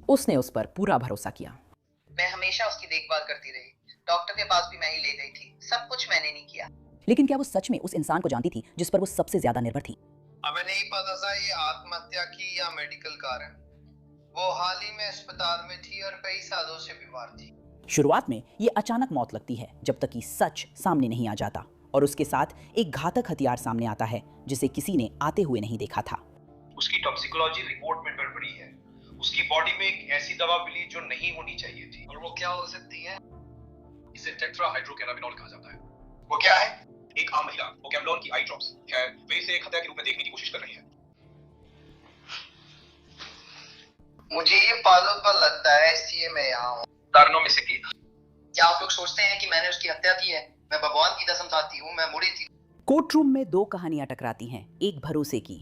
उसने उस पर पूरा भरोसा किया। मैं हमेशा उसकी देखभाल करती रही। डॉक्टर के पास भी मैं ही ले गई थी। सब कुछ मैंने नहीं किया। लेकिन क्या वो सच में उस इंसान को जानती थी जिस पर वो सबसे ज्यादा निर्भर थी? हमें नहीं पता था ये आत्महत्या की या मेडिकल कारण। वो हाल ही में अस्पताल में थी और कई सालों से बीमार थी। शुरुआत में ये अचानक मौत लगती है जब तक कि सच सामने नहीं आ जाता और उसके साथ एक घातक हथियार सामने आता है जिसे किसी ने आते हुए नहीं देखा था। उसकी टॉक्सिकोलॉजी रिपोर्ट में गड़बड़ी है। उसकी बॉडी में एक ऐसी दवा मिली जो नहीं होनी चाहिए थी। और वो क्या हो सकती है? इसे टेट्राहाइड्रोकैनाबिनॉल कहा जाता है। वो क्या है? एक आम महिला ओकेमलॉन की आई ड्रॉप्स है। वे इसे एक हत्या के रूप में देखने की कोशिश कर रही है। मुझे ये पागल पर लगता है, इसलिए मैं यहाँ हूँ। कारणों में से एक। क्या आप लोग सोचते हैं कि मैंने उसकी हत्या की है? मैं भगवान की कसम खाती हूँ, मैं मुड़ी थी। कोर्ट रूम में दो कहानियां टकराती हैं, एक भरोसे की,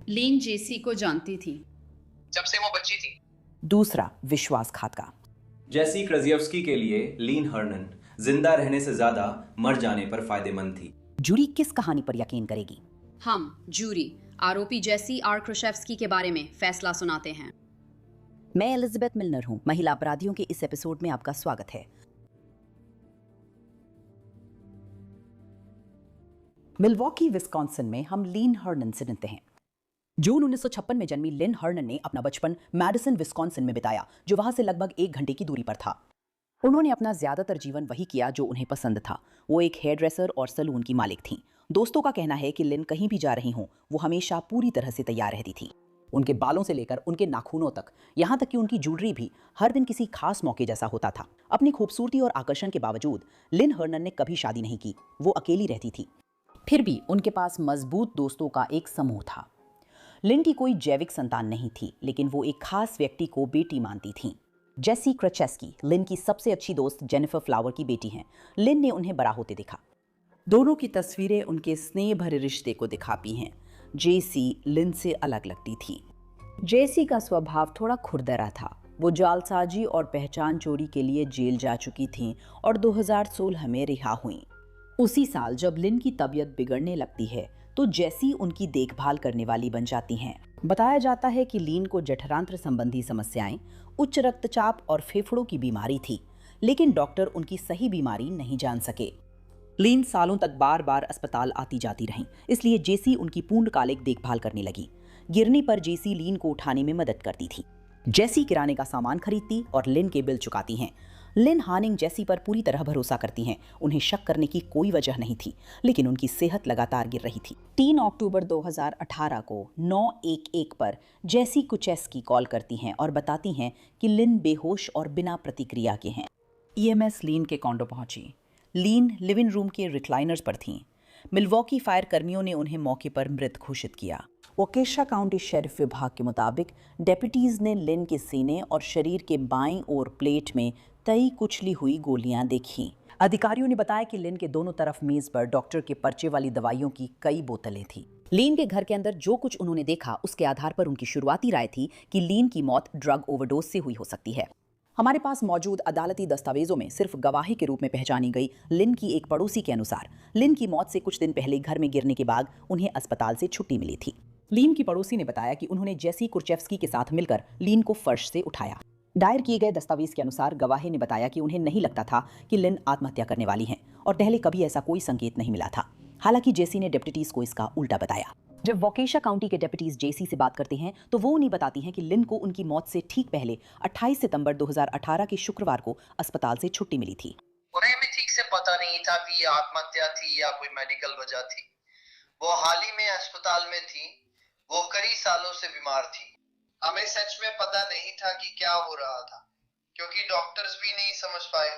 लीन जेसी को जानती थी जब से वो बच्ची थी। दूसरा विश्वासघात का। जैसी क्रजियव्स्की के लिए लीन हर्नन जिंदा रहने से ज्यादा मर जाने पर फायदेमंद थी। जूरी किस कहानी पर यकीन करेगी? हम जूरी आरोपी जेसी आर क्रुशेव्स्की के बारे में फैसला सुनाते हैं। मैं एलिजाबेथ मिलनर हूं। महिला अपराधियों के इस एपिसोड में आपका स्वागत है। मिलवॉकी विस्कॉन्सिन में हम लीन हर्नन से मिलते हैं। जून 1956 में जन्मी लिन हर्नन ने अपना बचपन मैडिसन विस्कॉन्सिन में बिताया, जो वहां से लगभग 1 घंटे की दूरी पर था। उन्होंने अपना ज्यादातर जीवन वही किया जो उन्हें पसंद था। वो एक हेयर ड्रेसर और सलून की मालिक थीं। दोस्तों का कहना है कि लिन कहीं भी जा रही हों, वो हमेशा पूरी तरह से तैयार रहती थी। उनके बालों से लेकर उनके नाखूनों तक, यहाँ तक कि उनकी ज्वेलरी भी हर दिन किसी खास मौके जैसा होता था। अपनी खूबसूरती और आकर्षण के बावजूद लिन हर्नन ने कभी शादी नहीं की। वो अकेली रहती थी। फिर भी उनके पास मजबूत दोस्तों का एक समूह था। लिन की कोई जैविक संतान नहीं थी, लेकिन वो एक खास व्यक्ति को बेटी मानती थीं। जेसी क्रचेस्की लिन की सबसे अच्छी दोस्त जेनिफर फ्लावर की बेटी हैं। लिन ने उन्हें बड़ा होते देखा। दोनों की तस्वीरें उनके स्नेह भरे रिश्ते को दिखाती हैं। जेसी लिन से अलग लगती थी। जेसी का स्वभाव थोड़ा खुरदरा था। वो जालसाजी और पहचान चोरी के लिए जेल जा चुकी थीं और 2016 में रिहा हुईं। उसी साल जब लिन की तबीयत बिगड़ने लगती है तो जेसी उनकी देखभाल करने वाली बन जाती हैं। बताया जाता है कि लिन को जठरांत्र संबंधी समस्याएं, उच्च रक्तचाप और फेफड़ों की बीमारी थी, लेकिन डॉक्टर उनकी सही बीमारी नहीं जान सके। लिन सालों तक बार बार अस्पताल आती जाती रहीं, इसलिए जेसी उनकी पूर्णकालिक देखभाल करने लगी। गिरने पर जेसी लिन को उठाने में मदद करती थी। जेसी किराने का सामान खरीदती और लिन के बिल चुकाती हैं। लिन हानिंग जेसी पर पूरी तरह भरोसा करती हैं। उन्हें शक करने की कोई वजह नहीं थी, लेकिन उनकी सेहत लगातार गिर रही थी। 3 अक्टूबर 2018 को 911 पर जेसी कुचेस्की कॉल करती हैं और बताती हैं कि लिन बेहोश और बिना प्रतिक्रिया के हैं। ईएमएस लिन के कॉन्डो पहुंची। लिन लिविंग रूम के रिक्लाइनर्स पर थीं। मिलवॉकी फायर कर्मियों ने उन्हें मौके पर मृत घोषित किया। वोकेशा काउंटी शेरिफ विभाग के मुताबिक डेप्यूटीज ने लिन के सीने और शरीर के बाईं ओर प्लेट में कई कुचली हुई गोलियां देखी। अधिकारियों ने बताया कि लिन के दोनों तरफ मेज पर डॉक्टर के पर्चे वाली दवाइयों की कई बोतलें थीं। लिन के घर के अंदर जो कुछ उन्होंने देखा, उसके आधार पर उनकी शुरुआती राय थी कि लिन की मौत ड्रग ओवरडोज से हुई हो सकती है। हमारे पास मौजूद अदालती दस्तावेजों में सिर्फ गवाही के रूप में पहचानी गई लिन की एक पड़ोसी के अनुसार लिन की मौत से कुछ दिन पहले घर में गिरने के बाद उन्हें अस्पताल से छुट्टी मिली थी। लिन की पड़ोसी ने बताया कि उन्होंने जेसी कुर्चेव्स्की के साथ मिलकर लिन को फर्श से उठाया। दायर किए गए दस्तावेज के अनुसार गवाही ने बताया कि उन्हें नहीं लगता था कि लिन आत्महत्या करने वाली हैं और पहले कभी ऐसा कोई संकेत नहीं मिला था। हालांकि जेसी ने डेप्यूटीज को इसका उल्टा बताया। जब वोकेशा काउंटी के डेप्यूटीज जेसी से बात करते हैं तो वो उन्हें बताती हैं कि लिन को उनकी मौत से ठीक पहले 28 सितंबर 2018 के शुक्रवार को अस्पताल से छुट्टी मिली थी। उन्हें भी ठीक से पता नहीं था कि ये आत्महत्या थी या कोई मेडिकल वजह थी। वो हाल ही में अस्पताल में थी। वो कई सालों से बीमार थी। हमें सच में पता नहीं था कि क्या हो रहा था, क्योंकि डॉक्टर्स भी नहीं समझ पाए।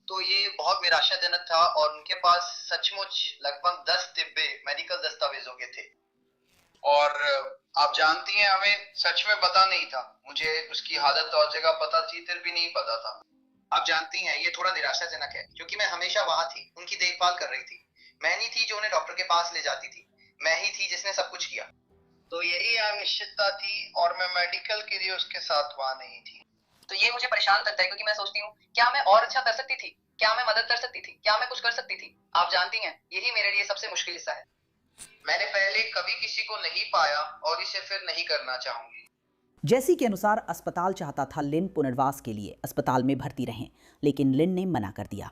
तो ये बहुत निराशाजनक था और उनके पास सचमुच लगभग 10 डिब्बे मेडिकल दस्तावेजों के थे। और आप जानती हैं, हमें सच में पता नहीं था। मुझे उसकी हालत और जगह पता थी, फिर भी नहीं पता था। आप जानती हैं, ये थोड़ा निराशाजनक है, क्योंकि मैं हमेशा वहां थी, उनकी देखभाल कर रही थी। मैं ही थी जो उन्हें डॉक्टर के पास ले जाती थी। मैं ही थी जिसने सब कुछ किया। तो यही अनिश्चितता थी और मैं मेडिकल के लिए उसके साथ वहां नहीं थी। तो ये मुझे परेशान करता है, क्योंकि मैं सोचती हूँ, क्या मैं और अच्छा कर सकती थी? क्या मैं मदद कर सकती थी? क्या मैं कुछ कर सकती थी? आप जानती हैं, यही मेरे लिए सबसे मुश्किल हिस्सा है। मैंने पहले कभी किसी को नहीं पाया और इसे फिर नहीं करना चाहूंगी। जैसी के अनुसार अस्पताल चाहता था लिन पुनर्वास के लिए अस्पताल में भर्ती रहें, लेकिन लिन ने मना कर दिया।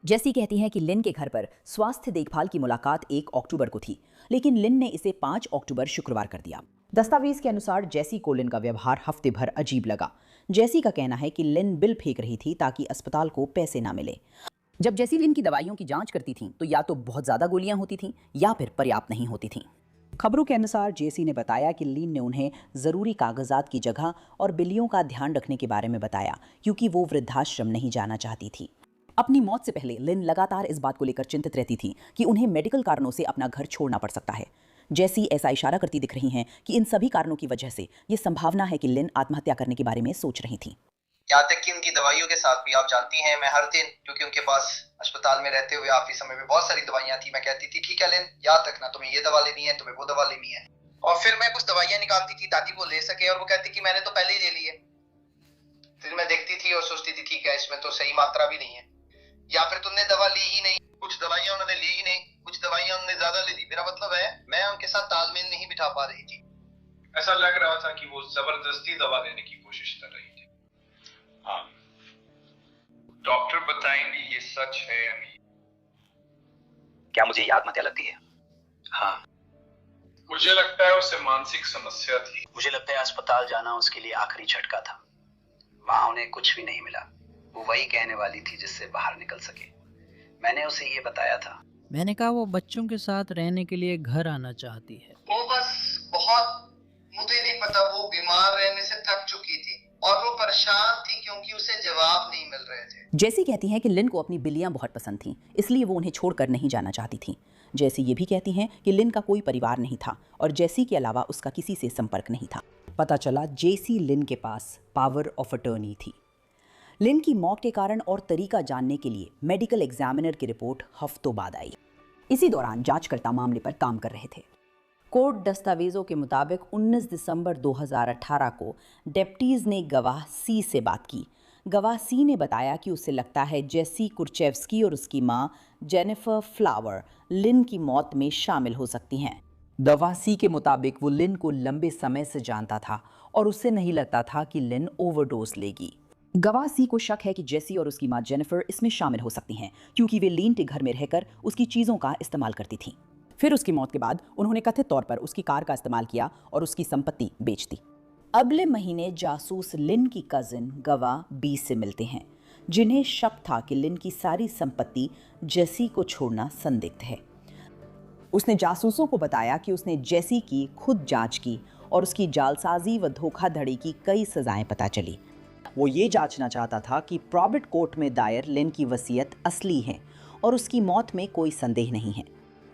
जैसी कहती हैं कि लिन के घर पर स्वास्थ्य देखभाल की मुलाकात 1 अक्टूबर को थी, लेकिन लिन ने इसे 5 अक्टूबर शुक्रवार कर दिया। दस्तावेज के अनुसार जैसी को लिन का व्यवहार हफ्ते भर अजीब लगा। जैसी का कहना है कि लिन बिल फेंक रही थी ताकि अस्पताल को पैसे ना मिले। जब जैसी लिन की दवाइयों की जांच करती थी तो या तो बहुत ज्यादा गोलियां होती थीं या फिर पर्याप्त नहीं होती थीं। खबरों के अनुसार जेसी ने बताया कि लिन ने उन्हें जरूरी कागजात की जगह और बिलियों का ध्यान रखने के बारे में बताया, क्योंकि वो वृद्धाश्रम नहीं जाना चाहती थी। अपनी मौत से पहले लिन लगातार इस बात को लेकर चिंतित रहती थी कि उन्हें मेडिकल कारणों से अपना घर छोड़ना पड़ सकता है। जैसी ऐसा इशारा करती दिख रही हैं कि इन सभी कारणों की वजह से ये संभावना है कि लिन आत्महत्या करने के बारे में सोच रही थी। यहाँ तक कि उनकी दवाइयों के साथ भी, आप जानती हैं, मैं हर दिन, क्योंकि उनके पास अस्पताल में रहते हुए आखिरी समय में बहुत सारी दवाइयाँ थी, मैं कहती थी ठीक है लिन, याद रखना तुम्हें ये दवा लेनी है, तुम्हें वो दवा लेनी है। और फिर मैं कुछ दवाइयाँ निकालती थी ताकि वो ले सके, और वो कहती कि मैंने तो पहले ही ले ली है। फिर मैं देखती थी और सोचती थी ठीक है, इसमें तो सही मात्रा भी नहीं है, या फिर तुमने दवा ली ही नहीं। कुछ दवाइयाँ उन्होंने ली ही नहीं, कुछ दवाइयाँ उन्होंने ज्यादा ले ली। मेरा मतलब है मैं उनके साथ तालमेल नहीं बिठा पा रही थी। ऐसा लग रहा था कि वो जबरदस्ती दवा लेने की कोशिश कर रही थी। हाँ, डॉक्टर बताएंगे ये सच है या नहीं। क्या मुझे ये आत्महत्या लगती है? हाँ। मुझे लगता है उसे मानसिक समस्या थी। मुझे लगता है अस्पताल जाना उसके लिए आखिरी झटका था। वहां उन्हें कुछ भी नहीं मिला। वो वही कहने वाली थी जिससे बाहर निकल सके। मैंने उसे ये बताया था। मैंने कहा वो बच्चों के साथ रहने के लिए घर आना चाहती है। वो बस बहुत, मुझे नहीं पता, वो बीमार रहने से थक चुकी थी और वो परेशान थी क्योंकि उसे जवाब नहीं मिल रहे थे। जैसी कहती हैं कि लिन को अपनी बिल्लियां बहुत पसंद थीं, इसलिए वो उन्हें छोड़कर नहीं जाना चाहती थी। जैसी ये भी कहती हैं कि लिन का कोई परिवार नहीं था और जैसी के अलावा उसका किसी से संपर्क नहीं था। पता चला जेसी लिन के पास पावर ऑफ अटर्नी थी। लिन की मौत के कारण और तरीका जानने के लिए मेडिकल एग्जामिनर की रिपोर्ट हफ्तों बाद आई। इसी दौरान जांचकर्ता मामले पर काम कर रहे थे। कोर्ट दस्तावेजों के मुताबिक 19 दिसंबर 2018 को डेप्टीज ने गवाह सी से बात की। गवाह सी ने बताया कि उसे लगता है जेसी कुर्चेव्स्की और उसकी मां जेनिफर फ्लावर लिन की मौत में शामिल हो सकती हैं। गवाह सी के मुताबिक वो लिन को लंबे समय से जानता था और उसे नहीं लगता था कि लिन ओवरडोज लेगी। गवाह सी को शक है कि जेसी और उसकी मां जेनिफर इसमें शामिल हो सकती हैं, क्योंकि वे लिन के घर में रहकर उसकी चीज़ों का इस्तेमाल करती थीं। फिर उसकी मौत के बाद उन्होंने कथित तौर पर उसकी कार का इस्तेमाल किया और उसकी संपत्ति बेच दी। अगले महीने जासूस लिन की कजिन गवाह बी से मिलते हैं, जिन्हें शक था कि लिन की सारी संपत्ति जेसी को छोड़ना संदिग्ध है। उसने जासूसों को बताया कि उसने जेसी की खुद जांच की और उसकी जालसाजी व धोखाधड़ी की कई सजाएं पता चली। वो ये जांचना चाहता था कि प्रॉबिट कोर्ट में दायर लिन की वसीयत असली है और उसकी मौत में कोई संदेह नहीं है।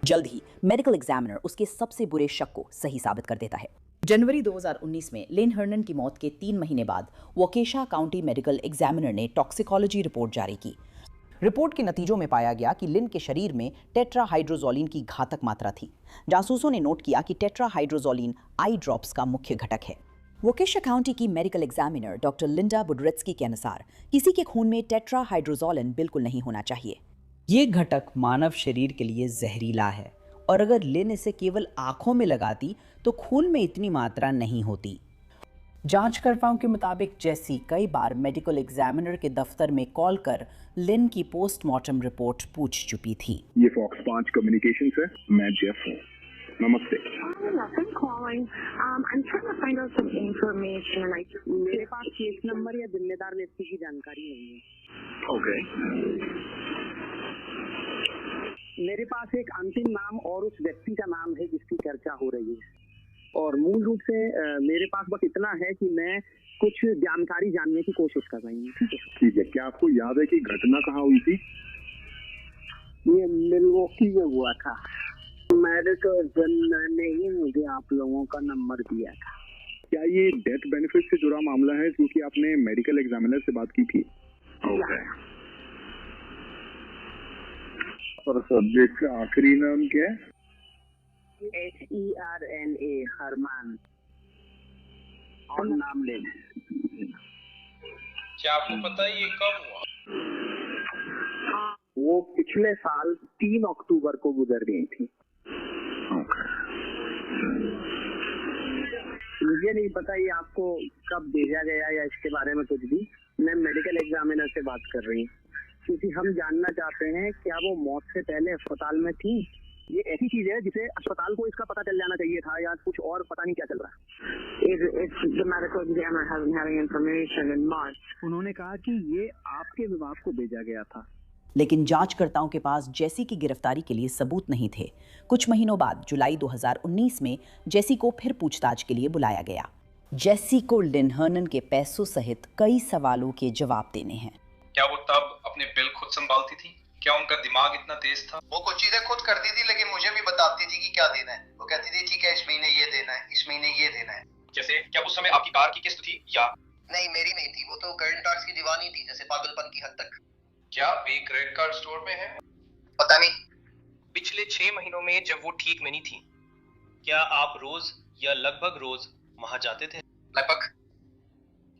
जल्द ही मेडिकल एग्जामिनर उसके सबसे बुरे शक को सही साबित कर देता है। जनवरी 2019 में लिन हर्नन की मौत के 3 महीने बाद वोकेशा काउंटी मेडिकल एग्जामिनर ने टॉक्सिकोलॉजी रिपोर्ट जारी की। रिपोर्ट के नतीजों में पाया गया कि लिन के शरीर में टेट्राहाइड्रोजोलिन की घातक मात्रा थी। जासूसों ने नोट किया कि टेट्राहाइड्रोजोलिन आई ड्रॉप्स का मुख्य घटक है। वोकेशा काउंटी की मेडिकल एग्जामिनर डॉक्टर लिंडा बुड्रेत्स्की के अनुसार किसी के खून में टेट्राहाइड्रोजोलिन बिल्कुल नहीं होना चाहिए। ये घटक मानव शरीर के लिए जहरीला है और अगर लिन इसे केवल आंखों में लगाती तो खून में इतनी मात्रा नहीं होती। जांचकर्ताओं के मुताबिक जेसी कई बार मेडिकल एग्जामिनर के दफ्तर में कॉल कर लिन की पोस्टमार्टम रिपोर्ट पूछ चुकी थी। ये फॉक्स 5 कम्युनिकेशन है, मैं जेफ हूँ। नमस्ते। मेरे पास केस नंबर या जिम्मेदार व्यक्ति की जानकारी नहीं है। ओके। मेरे पास एक अंतिम नाम और उस व्यक्ति का नाम है जिसकी चर्चा हो रही है, और मूल रूप से मेरे पास बस इतना है कि मैं कुछ जानकारी जानने की कोशिश कर रही हूँ। ठीक है, क्या आपको याद है कि घटना कहाँ हुई थी? ये मिल्वॉकी में हुआ था। मेडिकल ने ही मुझे आप लोगों का नंबर दिया था। क्या ये डेथ बेनिफिट से जुड़ा मामला है क्योंकि आपने मेडिकल एग्जामिनर से बात की थी? ओके। और सब्जेक्ट का आखिरी नाम क्या है? HERNA, हरमान, और नाम ले लें। क्या आपको पता है ये कब हुआ? वो पिछले साल 3 अक्टूबर को गुजर गई थी। मुझे नहीं पता ये आपको कब भेजा गया या इसके बारे में कुछ भी। मैं मेडिकल एग्जामिनर से बात कर रही हूँ, क्योंकि हम जानना चाहते हैं क्या वो मौत से पहले अस्पताल में थी। ये ऐसी चीज है जिसे अस्पताल को इसका पता चल जाना चाहिए था, या कुछ और पता नहीं क्या चल रहा है। उन्होंने कहा कि ये आपके विभाग को भेजा गया था, लेकिन जांचकर्ताओं के पास जेसी की गिरफ्तारी के लिए सबूत नहीं थे। कुछ महीनों बाद जुलाई 2019 में जेसी को फिर पूछताछ के लिए बुलाया गया। जेसी को लिन हर्नन के पैसों सहित कई सवालों के जवाब देने हैं। क्या वो तब अपने बिल खुद संभालती थी? क्या उनका दिमाग इतना तेज था? वो कुछ चीजें खुद करती थी, लेकिन मुझे भी बताती थी कि क्या देना है। वो कहती थी ठीक है इस महीने ये देना है, इस महीने ये देना है। जैसे क्या उस समय आपकी कार की किस्त थी या? नहीं, मेरी नहीं थी, वो तो क्रेडिट कार्ड्स की दीवानी थी, जैसे पागलपन की हद तक। क्या वे क्रेडिट कार्ड स्टोर में है? पता नहीं। पिछले 6 महीनों में जब वो ठीक नहीं थी, क्या आप रोज या लगभग रोज वहां जाते थे? लगभग।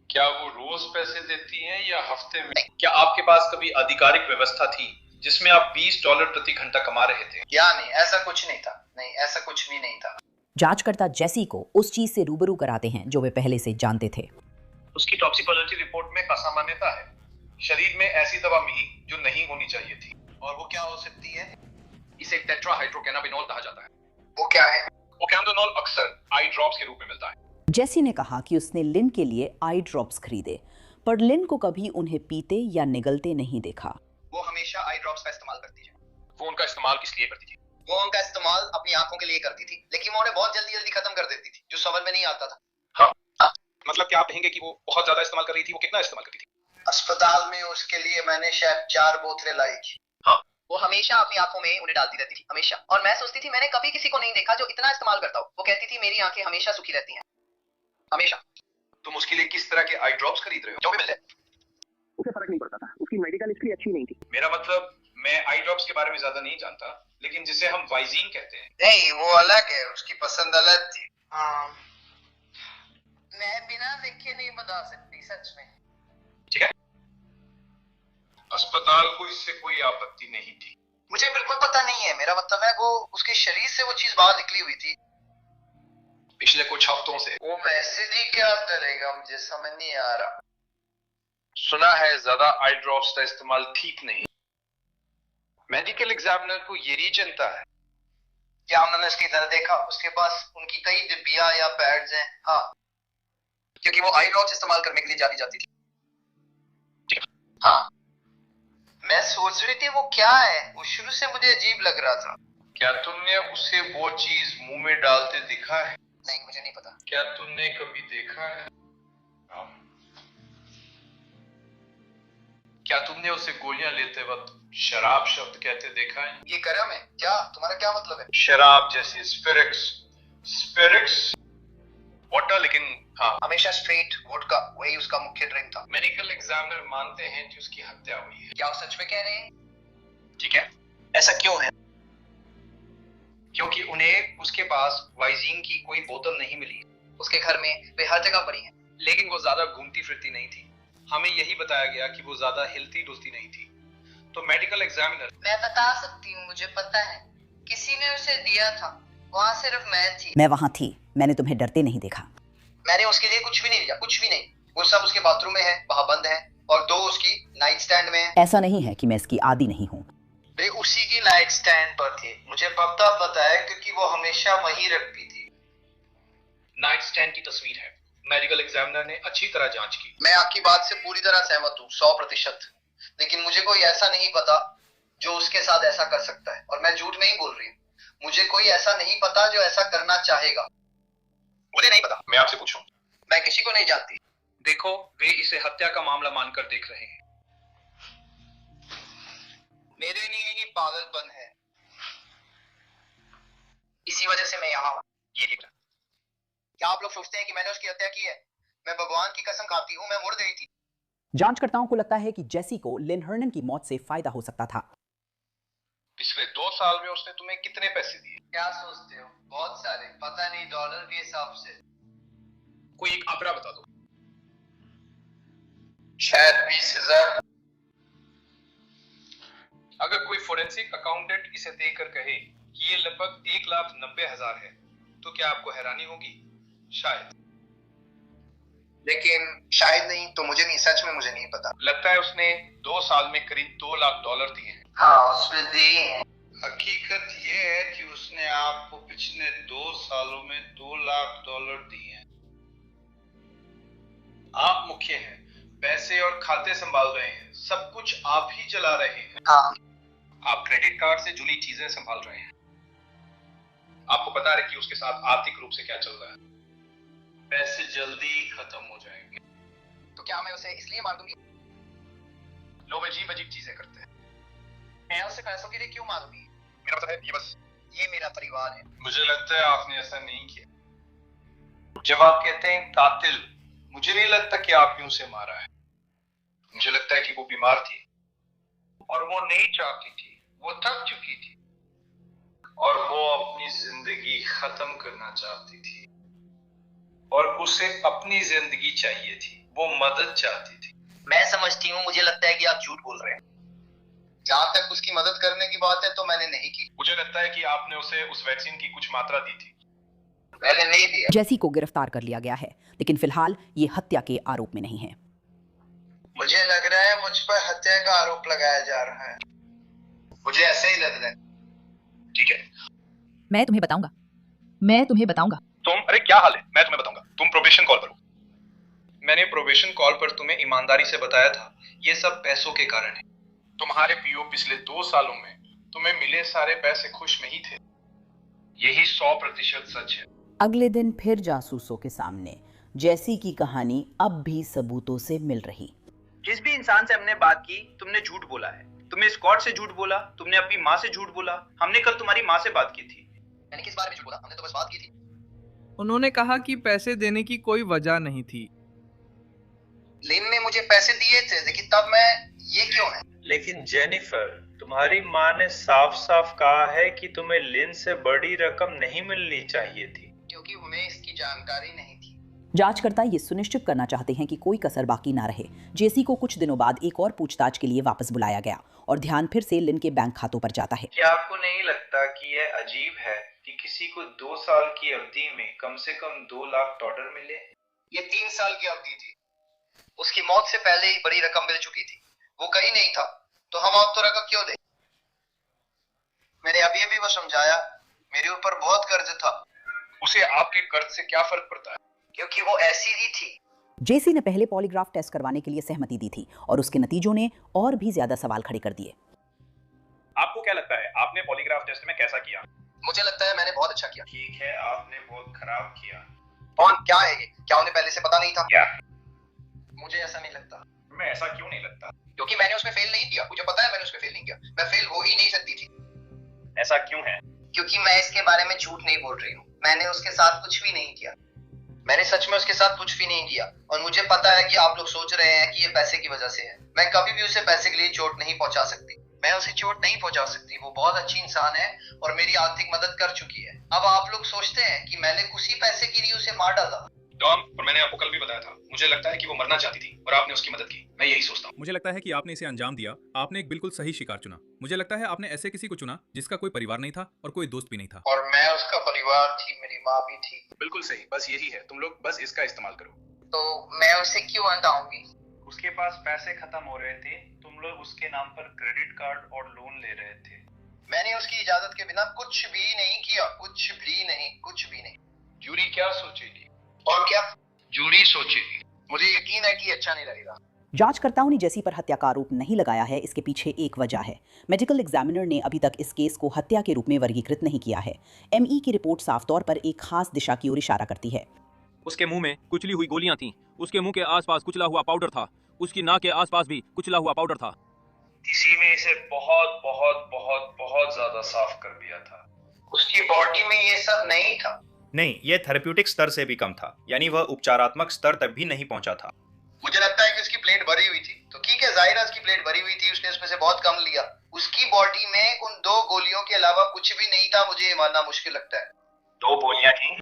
क्या वो रोज पैसे देती हैं या हफ्ते में? क्या आपके पास कभी आधिकारिक व्यवस्था थी जिसमें आप $20 प्रति घंटा कमा रहे थे? या नहीं, ऐसा कुछ नहीं था। नहीं, ऐसा कुछ भी नहीं था। जांचकर्ता जेसी को उस चीज से रूबरू कराते हैं जो वे पहले से जानते थे। उसकी टॉक्सिकोलॉजी रिपोर्ट में असामान्यता है। शरीर में ऐसी दवा मिली जो नहीं होनी चाहिए थी। और वो क्या हो सकती है? इसे टेट्राहाइड्रोकैनाबिनोल कहा जाता है। वो क्या है? ओकैम्डोनोल अक्सर आई ड्रॉप्स के रूप में मिलता है। जेसी ने कहा कि उसने लिन के लिए आई ड्रॉप्स खरीदे, पर लिन को कभी उन्हें पीते या निगलते नहीं देखा। वो हमेशा आई ड्रॉप्स का इस्तेमाल करती है। वो उनका इस्तेमाल किस लिए करती थी? वो उनका इस्तेमाल अपनी आंखों के लिए करती थी, लेकिन वो उन्हें बहुत जल्दी खत्म कर देती थी, जो समझ में नहीं आता था। हाँ। मतलब क्या आप कहेंगे कि वो बहुत ज्यादा इस्तेमाल कर रही थी? वो कितना इस्तेमाल करती थी? अस्पताल में उसके लिए मैंने शायद 4 बोतलें लाई थी। हाँ। वो हमेशा अपनी आंखों में उन्हें डालती रहती थी, हमेशा। और मैं सोचती थी मैंने कभी किसी को नहीं देखा जो इतना इस्तेमाल करता हो। वो कहती थी मेरी आंखें हमेशा सुखी रहती हैं, हमेशा। तुम उसके लिए किस तरह के आई ड्रॉप्स खरीद रहे हो? जो भी मिल जाए। उसे फर्क नहीं पड़ता था, उसकी मेडिकल हिस्ट्री अच्छी नहीं थी। मेरा मतलब मैं आई ड्रॉप्स के बारे में ज्यादा नहीं जानता, लेकिन जिसे हम वाइजीन कहते हैं। नहीं, वो अलग है, उसकी पसंद अलग थी। मैं बिना देखे नहीं बता सकती, सच में। ठीक है। अस्पताल को इससे कोई आपत्ति नहीं थी? मुझे बिल्कुल पता नहीं है। मेरा मतलब है वो उसके शरीर से वो चीज बाहर निकली हुई थी पिछले कुछ हफ्तों से। वो मैसेज ही क्या करेगा, मुझे समझ नहीं आ रहा। सुना है ज्यादा आई ड्रॉप्स का इस्तेमाल ठीक नहीं। मेडिकल एग्जामिनर को ये नहीं चिंता है। क्या उन्होंने उसकी तरह देखा? उसके पास उनकी कई डिब्बियां या पैड्स हैं। हाँ, क्योंकि वो आई ड्रॉप्स इस्तेमाल करने के लिए जानी जाती थी। हाँ, मैं सोच रही थी वो क्या है। वो शुरू से मुझे अजीब लग रहा था। क्या तुमने उसे वो चीज मुंह में डालते देखा है? नहीं, मुझे नहीं पता। क्या तुमने कभी देखा है? क्या तुमने उसे गोलियां लेते वक्त शराब शब्द कहते देखा है? ये करम है क्या? तुम्हारा क्या मतलब है? शराब जैसे स्पिरिट्स वोडका, लेकिन हाँ, हमेशा स्ट्रेट वोडका, वही उसका मुख्य ड्रिंक था। मेडिकल एग्जामिनर मानते हैं कि उसकी हत्या हुई है। क्या वो सच में कह रहे हैं? ठीक है। ऐसा क्यों है? क्योंकि उन्हें उसके पास वाइजीन की कोई बोतल नहीं मिली। उसके घर में वे हर जगह पड़ी हैं। लेकिन वो ज्यादा घूमती फिरती नहीं थी। हमें यही बताया गया कि वो ज्यादा हिलती डुलती नहीं थी। तो मेडिकल एग्जामिनर। मैं बता सकती हूँ, मुझे पता है। किसी ने उसे दिया था। वहाँ सिर्फ मैं थी। मैं वहाँ थी। मैंने तुम्हें डरते नहीं देखा। मैंने उसके लिए कुछ भी नहीं लिया, कुछ भी नहीं। वो सब उसके बाथरूम में है, वहाँ बंद है, और 2 उसकी नाइट स्टैंड में है। ऐसा नहीं है कि मैं इसकी आदी नहीं हूँ। वे उसी की नाइट स्टैंड पर थे। मुझे पता है क्योंकि वो हमेशा वहीं रखती थी। नाइट स्टैंड की तस्वीर है। मेडिकल एग्जामिनर ने अच्छी तरह जांच की। मैं आपकी बात से पूरी तरह सहमत हूँ, 100%। लेकिन मुझे कोई ऐसा नहीं पता जो उसके साथ ऐसा कर सकता है। और मैं झूठ नहीं बोल रही हूँ। मुझे कोई ऐसा नहीं पता जो ऐसा करना चाहेगा। मुझे नहीं पता। मैं आपसे पूछूं? मैं किसी को नहीं जानती। देखो, वे इसे हत्या का मामला मानकर देख रहे हैं। मेरे लिए ये पागलपन है। इसी वजह से मैं यहाँ हूँ। ये देख रहा। क्या आप लोग सोचते हैं कि मैंने उसकी हत्या की है? मैं भगवान की कसम खाती हूँ, मैं मुड़ गई थी। जांचकर्ताओं को लगता है कि जेसी को लिन हर्नन की मौत से फायदा हो सकता था। पिछले 2 साल में उसने तुम्हें कितने पैसे दिए? क्या सोचते हो? बहुत सारे, पता नहीं, डॉलर के हिसाब से। कोई एक आंकड़ा बता दो। शायद 20,000। अगर कोई फोरेंसिक अकाउंटेंट इसे देखकर कहे कि ये लगभग 1,90,000 है, तो क्या आपको हैरानी होगी? शायद। लेकिन शायद नहीं, तो मुझे नहीं, सच में मुझे नहीं पता। लगता है उसने 2 साल में करीब $2 लाख दिए हैं। हाँ, उसने दिए हैं। हकीकत ये है कि उसने आपको पिछले 2 सालों में $2 लाख दिए हैं। आप मुख्य हैं, पैसे और खाते संभाल रहे हैं, सब कुछ आप ही चला रहे हैं। हाँ। आप क्रेडिट कार्ड से जुड़ी चीजें संभाल रहे हैं। आपको पता है कि उसके साथ आर्थिक रूप से क्या चल रहा है। पैसे जल्दी ही खत्म हो जाएंगे। तो क्या मैं उसे इसलिए मार दूंगी? लोग अजीब अजीब चीजें करते हैं। मैं उसे पैसों के लिए क्यों मारूंगी? मेरा मतलब है ये मेरा परिवार है। मुझे लगता है आपने ऐसा नहीं किया। जब आप कहते हैं कातिल, मुझे नहीं लगता कि आपने उसे मारा है। मुझे लगता है कि वो बीमार थी और वो नहीं चाहती थी, वो थक चुकी थी और वो अपनी जिंदगी खत्म करना चाहती थी और उसे अपनी जिंदगी चाहिए थी, वो मदद चाहती थी। मैं समझती हूँ, मुझे लगता है कि आप झूठ बोल रहे हैं। जहाँ तक उसकी मदद करने की बात है तो मैंने नहीं की। मुझे लगता है कि आपने उसे उस वैक्सीन की कुछ मात्रा दी थी। मैंने नहीं दिया। जैसी को गिरफ्तार कर लिया गया है, लेकिन फिलहाल ये हत्या के आरोप में नहीं है। मुझे लग रहा है मुझ पर हत्या का आरोप लगाया जा रहा है। मुझे ऐसे ही लग रहा है। ठीक है, मैं तुम्हें बताऊंगा। तुम, अरे क्या हाल है, मैं तुम्हें बताऊंगा। तुम प्रोबेशन कॉल पर हो। मैंने प्रोबेशन कॉल पर तुम्हें ईमानदारी से बताया था, ये सब पैसों के कारण है। तुम्हारे पीओ पिछले 2 सालों में तुम्हें मिले सारे पैसे खुश नहीं थे। यही 100% सच है। अगले दिन फिर जासूसों के सामने जैसी की कहानी अब भी सबूतों से मिल रही। जिस भी इंसान से हमने बात की, तुमने झूठ बोला है। तुमने स्कॉट से झूठ बोला, तुमने अपनी माँ से झूठ बोला। हमने कल तुम्हारी माँ से बात की थी। मैंने किस बारे में झूठ बोला? हमने तो बस बात की थी। उन्होंने कहा कि पैसे देने की कोई वजह नहीं थी। लिन ने मुझे पैसे दिए थे, लेकिन तब मैं, ये क्यों है? लेकिन जेनिफर, तुम्हारी माँ ने साफ साफ कहा है कि तुम्हें लिन से बड़ी रकम नहीं मिलनी चाहिए थी, क्योंकि उन्हें इसकी जानकारी नहीं थी। जांचकर्ता ये सुनिश्चित करना चाहते हैं कि कोई कसर बाकी ना रहे। जेसी को कुछ दिनों बाद एक और पूछताछ के लिए वापस बुलाया गया और ध्यान फिर से लिन के बैंक खातों पर जाता है। क्या आपको नहीं लगता कि यह अजीब है कि किसी को 2 साल की अवधि में कम से कम $2 लाख मिले? ये 3 साल की अवधि थी। उसकी मौत से पहले ही बड़ी रकम मिल चुकी थी। वो कहीं नहीं था, तो हम अब तो रकम क्यों दें? मैंने अभी भी वो समझाया, मेरे ऊपर बहुत कर्ज था। उसे आपके कर्ज से क्या फर्क पड़ता है? क्योंकि वो ऐसी ही थी। जेसी ने पहले पॉलीग्राफ टेस्ट करवाने के लिए सहमति दी थी और उसके नतीजों ने और भी ज्यादा सवाल खड़े कर दिए। आपको क्या लगता है, आपने पॉलीग्राफ टेस्ट में कैसा किया? मुझे लगता है मैंने बहुत अच्छा किया। ठीक है, आपने बहुत खराब किया। कौन, क्या है ये? क्या उन्हें पहले से पता नहीं था? क्या? मुझे ऐसा नहीं लगता। मैं ऐसा क्यों नहीं लगता? क्योंकि मैंने उसमें फेल नहीं किया। मुझे पता है मैंने उसमें फेल नहीं किया। मैं फेल हो ही नहीं सकती थी। ऐसा क्यों है? क्योंकि मैं इसके बारे में झूठ नहीं बोल रही हूँ। मैंने उसके साथ कुछ भी नहीं किया। मैंने सच में उसके साथ कुछ भी नहीं किया। और मुझे पता है कि आप लोग सोच रहे हैं कि ये पैसे की वजह से है। मैं कभी भी उसे पैसे के लिए चोट नहीं पहुंचा सकती। मैं उसे चोट नहीं पहुंचा सकती। वो बहुत अच्छी इंसान है और मेरी आर्थिक मदद कर चुकी है। अब आप लोग सोचते हैं कि मैंने उसी पैसे के लिए उसे मार डाला। टॉम, और मैंने आपको कल भी बताया था, मुझे लगता है कि वो मरना चाहती थी और आपने उसकी मदद की। मैं यही सोचता हूँ। मुझे लगता है कि आपने इसे अंजाम दिया। आपने एक बिल्कुल सही शिकार चुना। मुझे लगता है आपने ऐसे किसी को चुना जिसका कोई परिवार नहीं था और कोई दोस्त भी नहीं था। और मैं उसका परिवार थी, मेरी माँ भी थी। बिल्कुल सही, बस यही है। तुम लोग बस इसका इस्तेमाल करो। तो मैं उसे क्यों हटाऊंगी? उसके पास पैसे खत्म हो रहे थे, तुम लोग उसके नाम पर क्रेडिट कार्ड और लोन ले रहे थे। मैंने उसकी इजाजत के बिना कुछ भी नहीं किया। कुछ भी नहीं। जूरी क्या सोचेगी? और क्या जूरी सोचेगी? मुझे यकीन है कि अच्छा नहीं लगेगा। जांचकर्ताओं ने जेसी पर हत्या का आरोप नहीं लगाया है। इसके पीछे एक वजह है। मेडिकल एग्जामिनर ने अभी तक इस केस को हत्या के रूप में वर्गीकृत नहीं किया है। एमई की रिपोर्ट साफ तौर पर एक खास दिशा की ओर इशारा करती है। उसके मुंह में कुचली हुई गोलियां थीं। उसके मुंह के आसपास कुचला हुआ पाउडर था। उसकी नाक के आसपास भी कुचला हुआ पाउडर था। किसी ने इसे बहुत बहुत बहुत बहुत ज्यादा साफ कर दिया था। उसकी बॉडी में ये सब नहीं था। नहीं, ये थेरेप्यूटिक स्तर से भी कम था, यानी वह उपचारात्मक स्तर तक भी नहीं पहुंचा था। मुझे लगता है कि उसकी प्लेट भरी हुई थी। तो ठीक है, जाहिर है उसकी प्लेट भरी हुई थी, उसने उसमें से बहुत कम लिया। उसकी बॉडी में उन 2 गोलियों के अलावा कुछ भी नहीं था। मुझे ये मानना मुश्किल लगता है। 2 गोलियां थी।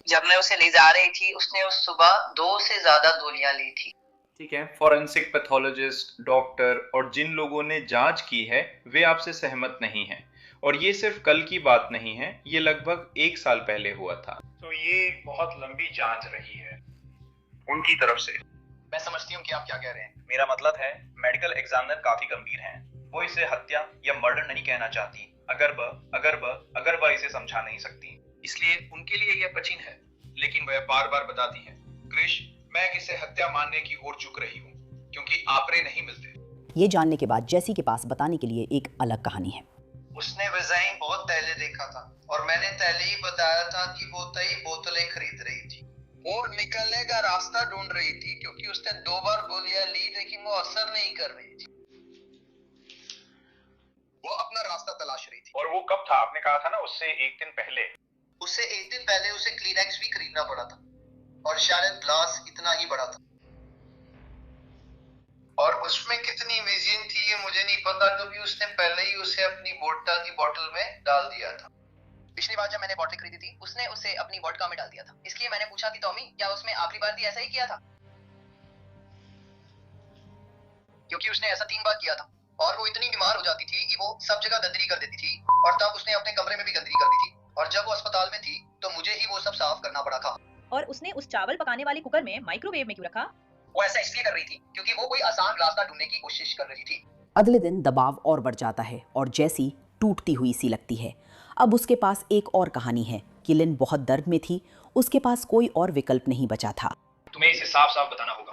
जब मैं उसे ले जा रही थी, उसने उस सुबह 2 से ज्यादा गोलियां ली थी। ठीक है, फॉरेंसिक पैथोलॉजिस्ट, डॉक्टर और जिन लोगों ने जांच की है वे आपसे सहमत नहीं हैं। और ये सिर्फ कल की बात नहीं है, ये लगभग 1 साल पहले हुआ था। तो ये बहुत लंबी जांच रही है। उनकी तरफ से। मैं समझती हूँ कि आप क्या कह रहे हैं। मेरा मतलब है मेडिकल एग्जामिनर काफी गंभीर हैं। वो इसे हत्या या मर्डर नहीं कहना चाहती अगर वह इसे समझा नहीं सकती, इसलिए उनके लिए यह कठिन है, लेकिन वह बार बार बताती है, क्रिश मैं इसे हत्या मानने की ओर झुक रही हूँ क्योंकि आंकड़े नहीं मिलते। ये जानने के बाद जेसी के पास बताने के लिए एक अलग कहानी है। उसने वज़ाइन बहुत पहले देखा था और मैंने पहले ही बताया था कि वो कई बोतलें खरीद रही थी। वो निकलने का रास्ता ढूंढ रही थी क्योंकि उसने 2 बार गोलियां ली लेकिन वो असर नहीं कर रही थी। वो अपना रास्ता तलाश रही थी। और वो कब था? आपने कहा था ना उससे एक दिन पहले। उससे एक दिन पहले उसे क्लीनेक्स भी खरीदना पड़ा था और शायद ग्लास इतना ही बड़ा था। और उसमें कितनी विजन थी ये मुझे नहीं पता क्योंकि उसने पहले ही उसे अपनी वोडका की बोतल में डाल दिया था। पिछली बार जब मैंने बॉटल खरीदी थी उसने उसे अपनी वोडका में डाल दिया था, इसलिए मैंने पूछा कि टॉमी क्या उसमें आखिरी बार भी ऐसा ही किया था, क्योंकि उसने ऐसा 3 बार किया था और वो इतनी बीमार हो जाती थी कि वो सब जगह गंदगी कर देती थी और तब उसने अपने कमरे में भी गंदगी कर दी थी और जब वो अस्पताल में थी तो मुझे ही वो सब साफ करना पड़ा था। और उसने उस चावल पकाने वाले कुकर में माइक्रोवेव में क्यों रखा? वो ऐसा इसलिए कर रही थी क्योंकि वो कोई आसान रास्ता ढूंढने की कोशिश कर रही थी। अगले दिन दबाव और बढ़ जाता है और जेसी टूटती हुई सी लगती है। अब उसके पास एक और कहानी है कि लिन बहुत दर्द में थी, उसके पास कोई और विकल्प नहीं बचा था। तुम्हें इसे साफ साफ बताना होगा।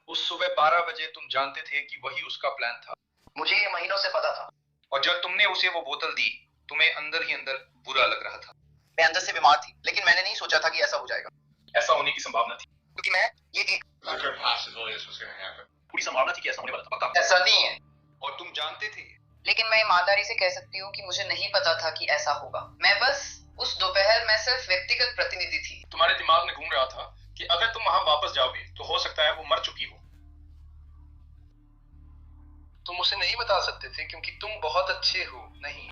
उस सुबह 12 बजे तुम जानते थे कि वही उसका प्लान था। मुझे ये महीनों से पता था। और जब तुमने उसे वो बोतल दी तुम्हें अंदर ही अंदर बुरा लग रहा था। मैं अंदर से बीमार थी लेकिन मैंने नहीं सोचा था कि ऐसा हो जाएगा। ऐसा होने की संभावना थी क्योंकि मैं ये पूरी संभावना थी कि ऐसा होने वाला था। पक्का ऐसा नहीं है। और तुम जानते थे। लेकिन मैं ईमानदारी से कह सकती हूँ कि मुझे नहीं पता था कि ऐसा होगा। मैं बस उस दोपहर में सिर्फ व्यक्तिगत प्रतिनिधि थी। तुम्हारे दिमाग में घूम रहा था कि अगर तुम वहां वापस जाओगे तो हो सकता है वो मर चुकी हो। तुम उसे नहीं बता सकते थे क्योंकि तुम बहुत अच्छे हो। नहीं।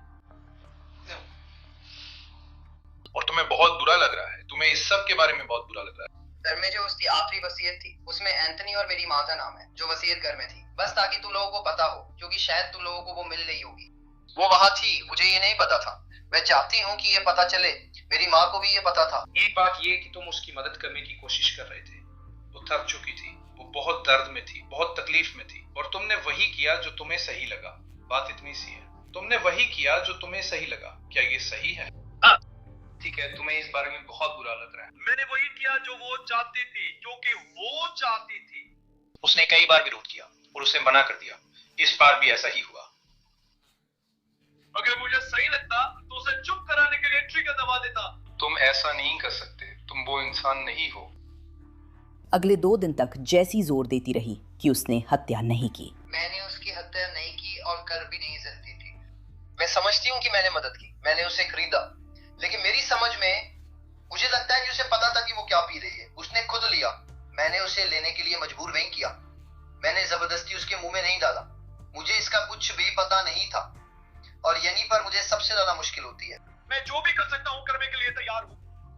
और तुम्हें बहुत बुरा लग रहा है। तुम्हें इस सब के बारे में बहुत बुरा लग रहा है। घर में जो उसकी आखिरी वसीयत थी उसमें एंथनी और मेरी माँ का नाम है जो वसीयत घर में थी, बस ताकि तुम लोगों को पता हो क्योंकि शायद तुम लोगों को वो मिल रही होगी। वो वहाँ थी, मुझे ये नहीं पता था। मैं चाहती हूँ कि ये पता चले। मेरी माँ को भी ये पता था। एक बात ये कि तुम उसकी मदद करने की कोशिश कर रहे थे। वो थक चुकी थी, वो बहुत दर्द में थी, बहुत तकलीफ में थी और तुमने वही किया जो तुम्हें सही लगा। बात इतनी सी है, तुमने वही किया जो तुम्हें सही लगा। क्या ये सही है? ठीक है, तुम्हें इस बारे में बहुत बुरा लग रहा है। मैंने वही किया जो वो चाहती थी, क्योंकि वो चाहती थी। उसने कई बार विरोध किया और उसे मना कर दिया। इस बार भी ऐसा ही हुआ। अगर मुझे सही लगता तो उसे चुप कराने के लिए ट्रिगर दबा देता। तुम ऐसा नहीं कर सकते, तुम वो इंसान नहीं हो। अगले 2 दिन तक जेसी जोर देती रही कि उसने हत्या नहीं की। मैंने उसकी हत्या नहीं की और कर भी नहीं सकती थी। मैं समझती हूँ कि मैंने मदद की, मैंने उसे खरीदा, लेकिन मेरी समझ में मुझे लगता है कि उसे पता था कि वो क्या पी रही है। उसने खुद लिया। मैंने उसे लेने के लिए मजबूर नहीं किया। मैंने जबरदस्ती उसके मुंह में नहीं डाला। मुझे इसका कुछ भी पता नहीं था और यहीं पर मुझे सबसे ज्यादा मुश्किल होती है। मैं जो भी कर सकता हूँ करने के लिए तैयार हूँ।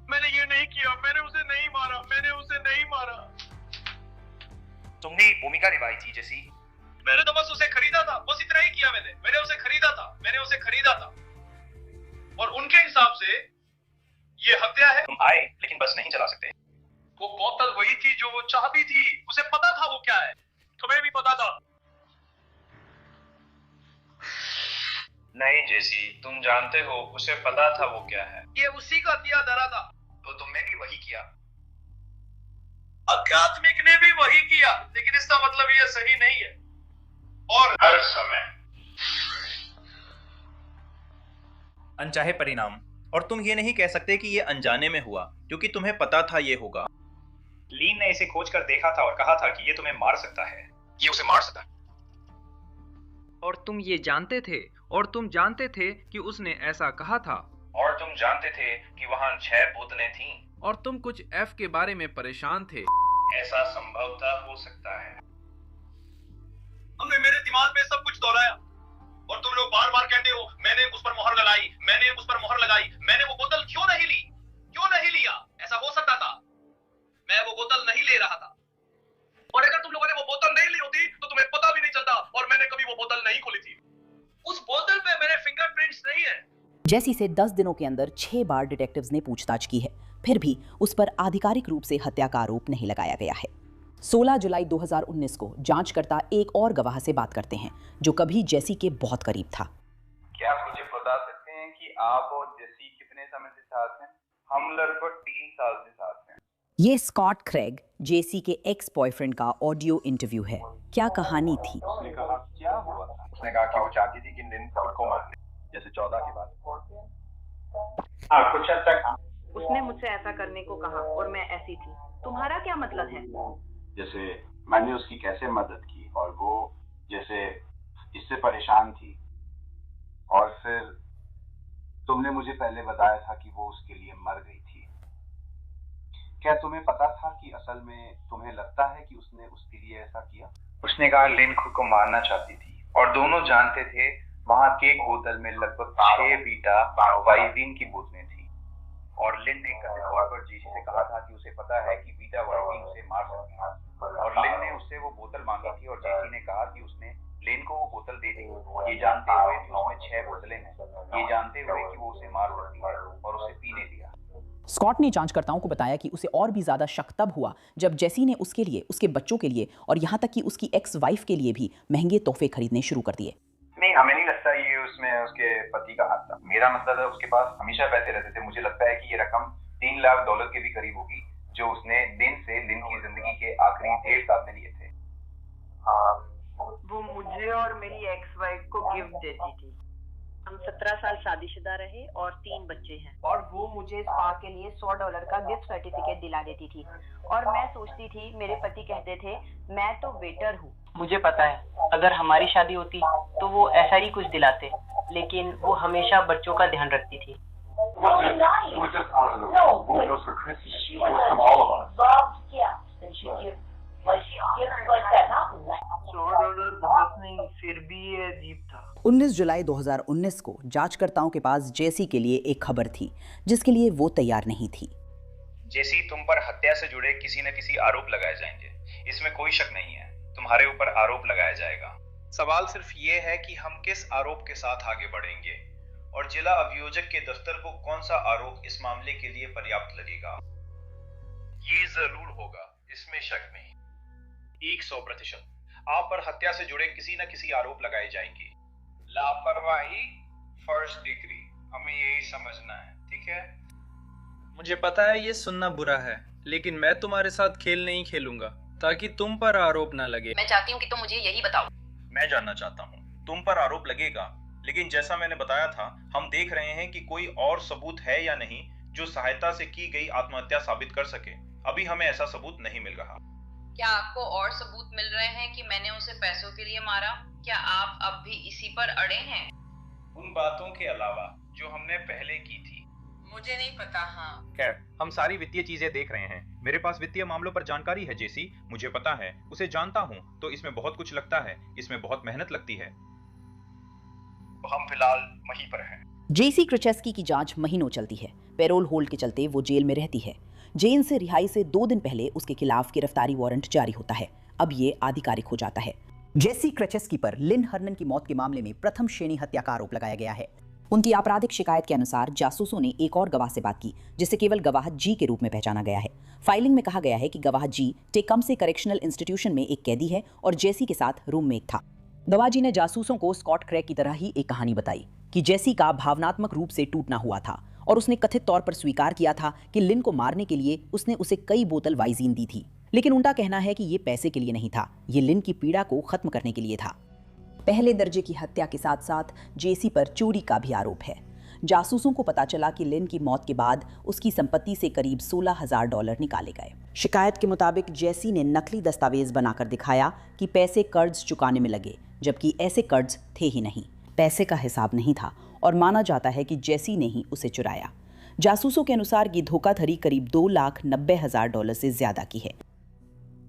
मैंने ये नहीं किया, मैंने उसे नहीं मारा, मैंने उसे नहीं मारा। तुमने भूमिका निभाई थी जेसी। मैंने तो बस उसे खरीदा था, बस इतना ही किया मैंने उसे खरीदा था और उनके हिसाब से ये हत्या है। तुम आए लेकिन बस नहीं चला सकते। वो बोतल वही थी जो वो चाहती थी। उसे पता था वो क्या है। तुम्हें भी पता था। नहीं जेसी, तुम जानते हो उसे पता था वो क्या है। ये उसी का दिया धरा था। तो तुमने भी वही किया। आध्यात्मिक ने भी वही किया, लेकिन इसका मतलब ये सही नहीं है। और हर समय अनचाहे परिणाम। और तुम ये नहीं कह सकते कि ये अनजाने में हुआ क्योंकि तुम्हें पता था ये होगा। लीन ने इसे खोज कर देखा था और कहा था कि ये तुम्हें मार सकता है। ये उसे मार सकता है। और तुम ये जानते थे और तुम जानते थे कि उसने ऐसा कहा था। और तुम जानते थे कि वहां 6 बोतलें थीं। और तुम कुछ एफ के बारे में परेशान थे। ऐसा संभवतः हो सकता है। हमने मेरे दिमाग में सब कुछ दोहराया और तुम लोग बार बार कहते हो मैंने उस पर मोहर लगाई, मैंने उस पर मोहर लगाई। मैंने वो बोतल क्यों नहीं ली? क्यों नहीं लिया? ऐसा हो सकता था। मैं वो बोतल नहीं ले रहा था। और अगर तुम लोगों ने वो बोतल नहीं ली होती तो तुम्हें पता भी नहीं चलता और मैंने कभी वो बोतल नहीं खोली थी। उस बोतल पे मेरे फिंगरप्रिंट्स नहीं है। जेसी से 10 दिनों के अंदर 6 बार डिटेक्टिव्स ने पूछताछ की है, फिर भी उस पर आधिकारिक रूप से हत्या का आरोप नहीं लगाया गया है। 16 जुलाई 2019 को जांचकर्ता एक और गवाह से बात करते हैं जो कभी जेसी के बहुत करीब था। क्या आप मुझे बता सकते हैं कि आप और जेसी कितने समय से साथ हैं? हम लगभग 3 साल से साथ हैं। ये स्कॉट क्रेग, जेसी के एक्स बॉयफ्रेंड का ऑडियो इंटरव्यू है। क्या कहानी थी? उसने कहा क्या हुआ था? उसने कहा कि वो चाहती थी कि लिन खुद को मार ले, जैसे 14 के बाद। कुछ हद तक उसने मुझसे ऐसा करने को कहा और मैं ऐसी थी। तुम्हारा क्या मतलब है? जैसे मैंने उसकी कैसे मदद की और वो जैसे इससे परेशान थी, और फिर तुमने मुझे पहले बताया था कि वो उसके लिए मर गई थी। क्या तुम्हें पता था कि असल में तुम्हें लगता है कि उसने उसके लिए ऐसा किया? उसने कहा लिन खुद को मारना चाहती थी और दोनों जानते थे वहाँ केक बोतल में लगभग 6 बीटा वाइजीन की बोतलें थी, और लिन ने कथित तौर पर जेसी से कहा था कि उसे पता है कि बीटा वाइजीन उसे मार सकती है, और लिन ने उससे वो बोतल मांगी थी और जेसी ने कहा कि उसने लिन को वो बोतल दे दी, ये जानते हुए कि उसमें 6 बोतलें हैं, ये जानते हुए कि वो उसे मार सकती है, और उसे पीने दिया। स्कॉट ने जांचकर्ताओं को बताया कि उसे और भी ज्यादा शक तब हुआ जब जेसी ने उसके लिए, उसके बच्चों के लिए और यहाँ तक कि उसकी एक्स वाइफ के लिए भी महंगे तोहफे खरीदने शुरू कर दिए। नहीं, हमें नहीं लगता ये उसमें उसके पति का हाथ था। मेरा मतलब है उसके पास हमेशा पैसे रहते थे। मुझे लगता है कि ये रकम $3 लाख के भी करीब होगी जो उसने लिन से लिन की जिंदगी के आखिरी 1.5 साल में लिए थे। वो मुझे और मेरी एक्स वाइफ को गिफ्ट देती थी। हम 17 साल शादीशुदा रहे और 3 बच्चे हैं, और वो मुझे स्पा के लिए $100 का गिफ्ट सर्टिफिकेट दिला देती थी, और मैं सोचती थी, मेरे पति कहते थे मैं तो वेटर हूँ। मुझे पता है अगर हमारी शादी होती तो वो ऐसा ही कुछ दिलाते, लेकिन वो हमेशा बच्चों का ध्यान रखती थी। फिर भी ये अजीब था। 19 जुलाई 2019 को जांचकर्ताओं के पास जेसी के लिए एक खबर थी जिसके लिए वो तैयार नहीं थी। जेसी, तुम पर हत्या से जुड़े किसी न किसी आरोप लगाए जाएंगे, इसमें कोई शक नहीं है। तुम्हारे ऊपर आरोप लगाया जाएगा। सवाल सिर्फ ये है कि हम किस आरोप के साथ आगे बढ़ेंगे और जिला अभियोजक के दफ्तर को कौन सा आरोप इस मामले के लिए पर्याप्त लगेगा। ये जरूर होगा, इसमें शक नहीं। 100% आप पर हत्या से जुड़े किसी न किसी आरोप लगाए जाएंगे। लापरवाही फर्स्ट डिग्री, हमें यही समझना है, ठीक है? मुझे पता है ये सुनना बुरा है, लेकिन मैं तुम्हारे साथ खेल नहीं खेलूंगा ताकि तुम पर आरोप ना लगे। मैं चाहती हूँ कि तुम मुझे यही बताओ। मैं जानना चाहता हूँ। तुम पर आरोप लगेगा, लेकिन जैसा मैंने बताया था, हम देख रहे हैं कि कोई और सबूत है या नहीं जो सहायता से की गई आत्महत्या साबित कर सके। अभी हमें ऐसा सबूत नहीं मिल रहा। क्या आपको और सबूत मिल रहे हैं कि मैंने उसे पैसों के लिए मारा? क्या आप अब भी इसी पर अड़े हैं? उन बातों के अलावा जो हमने पहले की थी। मुझे नहीं पता। हाँ, खैर, हम सारी वित्तीय चीजें देख रहे हैं। मेरे पास वित्तीय मामलों पर जानकारी है जेसी, मुझे पता है, उसे जानता हूँ, तो इसमें बहुत कुछ लगता है, इसमें बहुत मेहनत लगती है। हम फिलहाल वहीं पर हैं। जेसी क्रिचेस्की की जांच महीनों चलती है। पैरोल होल्ड के चलते वो जेल में रहती है। जेल से रिहाई से 2 दिन पहले उसके खिलाफ गिरफ्तारी वारंट जारी होता है। अब ये आधिकारिक हो जाता है। जेसी क्रिचेस्की पर लिन हर्नन की मौत के मामले में प्रथम श्रेणी हत्या का आरोप लगाया गया है। उनकी आपराधिक शिकायत के अनुसार जासूसों ने एक और गवाह से बात की जिसे केवल गवाह जी के रूप में पहचाना गया है। फाइलिंग में कहा गया है कि गवाह जी टेकम से करेक्शनल इंस्टीट्यूशन में एक कैदी है और जेसी के साथ रूममेट था। गवाह जी ने जासूसों को स्कॉट क्रेग की तरह ही एक कहानी बताई कि जेसी का भावनात्मक रूप से टूटना हुआ था और उसने कथित तौर पर स्वीकार किया था कि लिन को मारने के लिए उसने उसे कई बोतल वाइजीन दी थी, लेकिन उनका कहना है कि ये पैसे के लिए नहीं था, ये लिन की पीड़ा को खत्म करने के लिए था। पहले दर्जे की हत्या के साथ साथ जेसी पर चोरी का भी आरोप है। जासूसों को पता चला कि लिन की मौत के बाद उसकी संपत्ति से करीब $16,000 निकाले गए। शिकायत के मुताबिक जेसी ने नकली दस्तावेज बनाकर दिखाया कि पैसे कर्ज चुकाने में लगे, जबकि ऐसे कर्ज थे ही नहीं। पैसे का हिसाब नहीं था और माना जाता है कि जेसी ने ही उसे चुराया। जासूसों के अनुसार ये धोखाधड़ी करीब $2,90,000 से ज्यादा की है।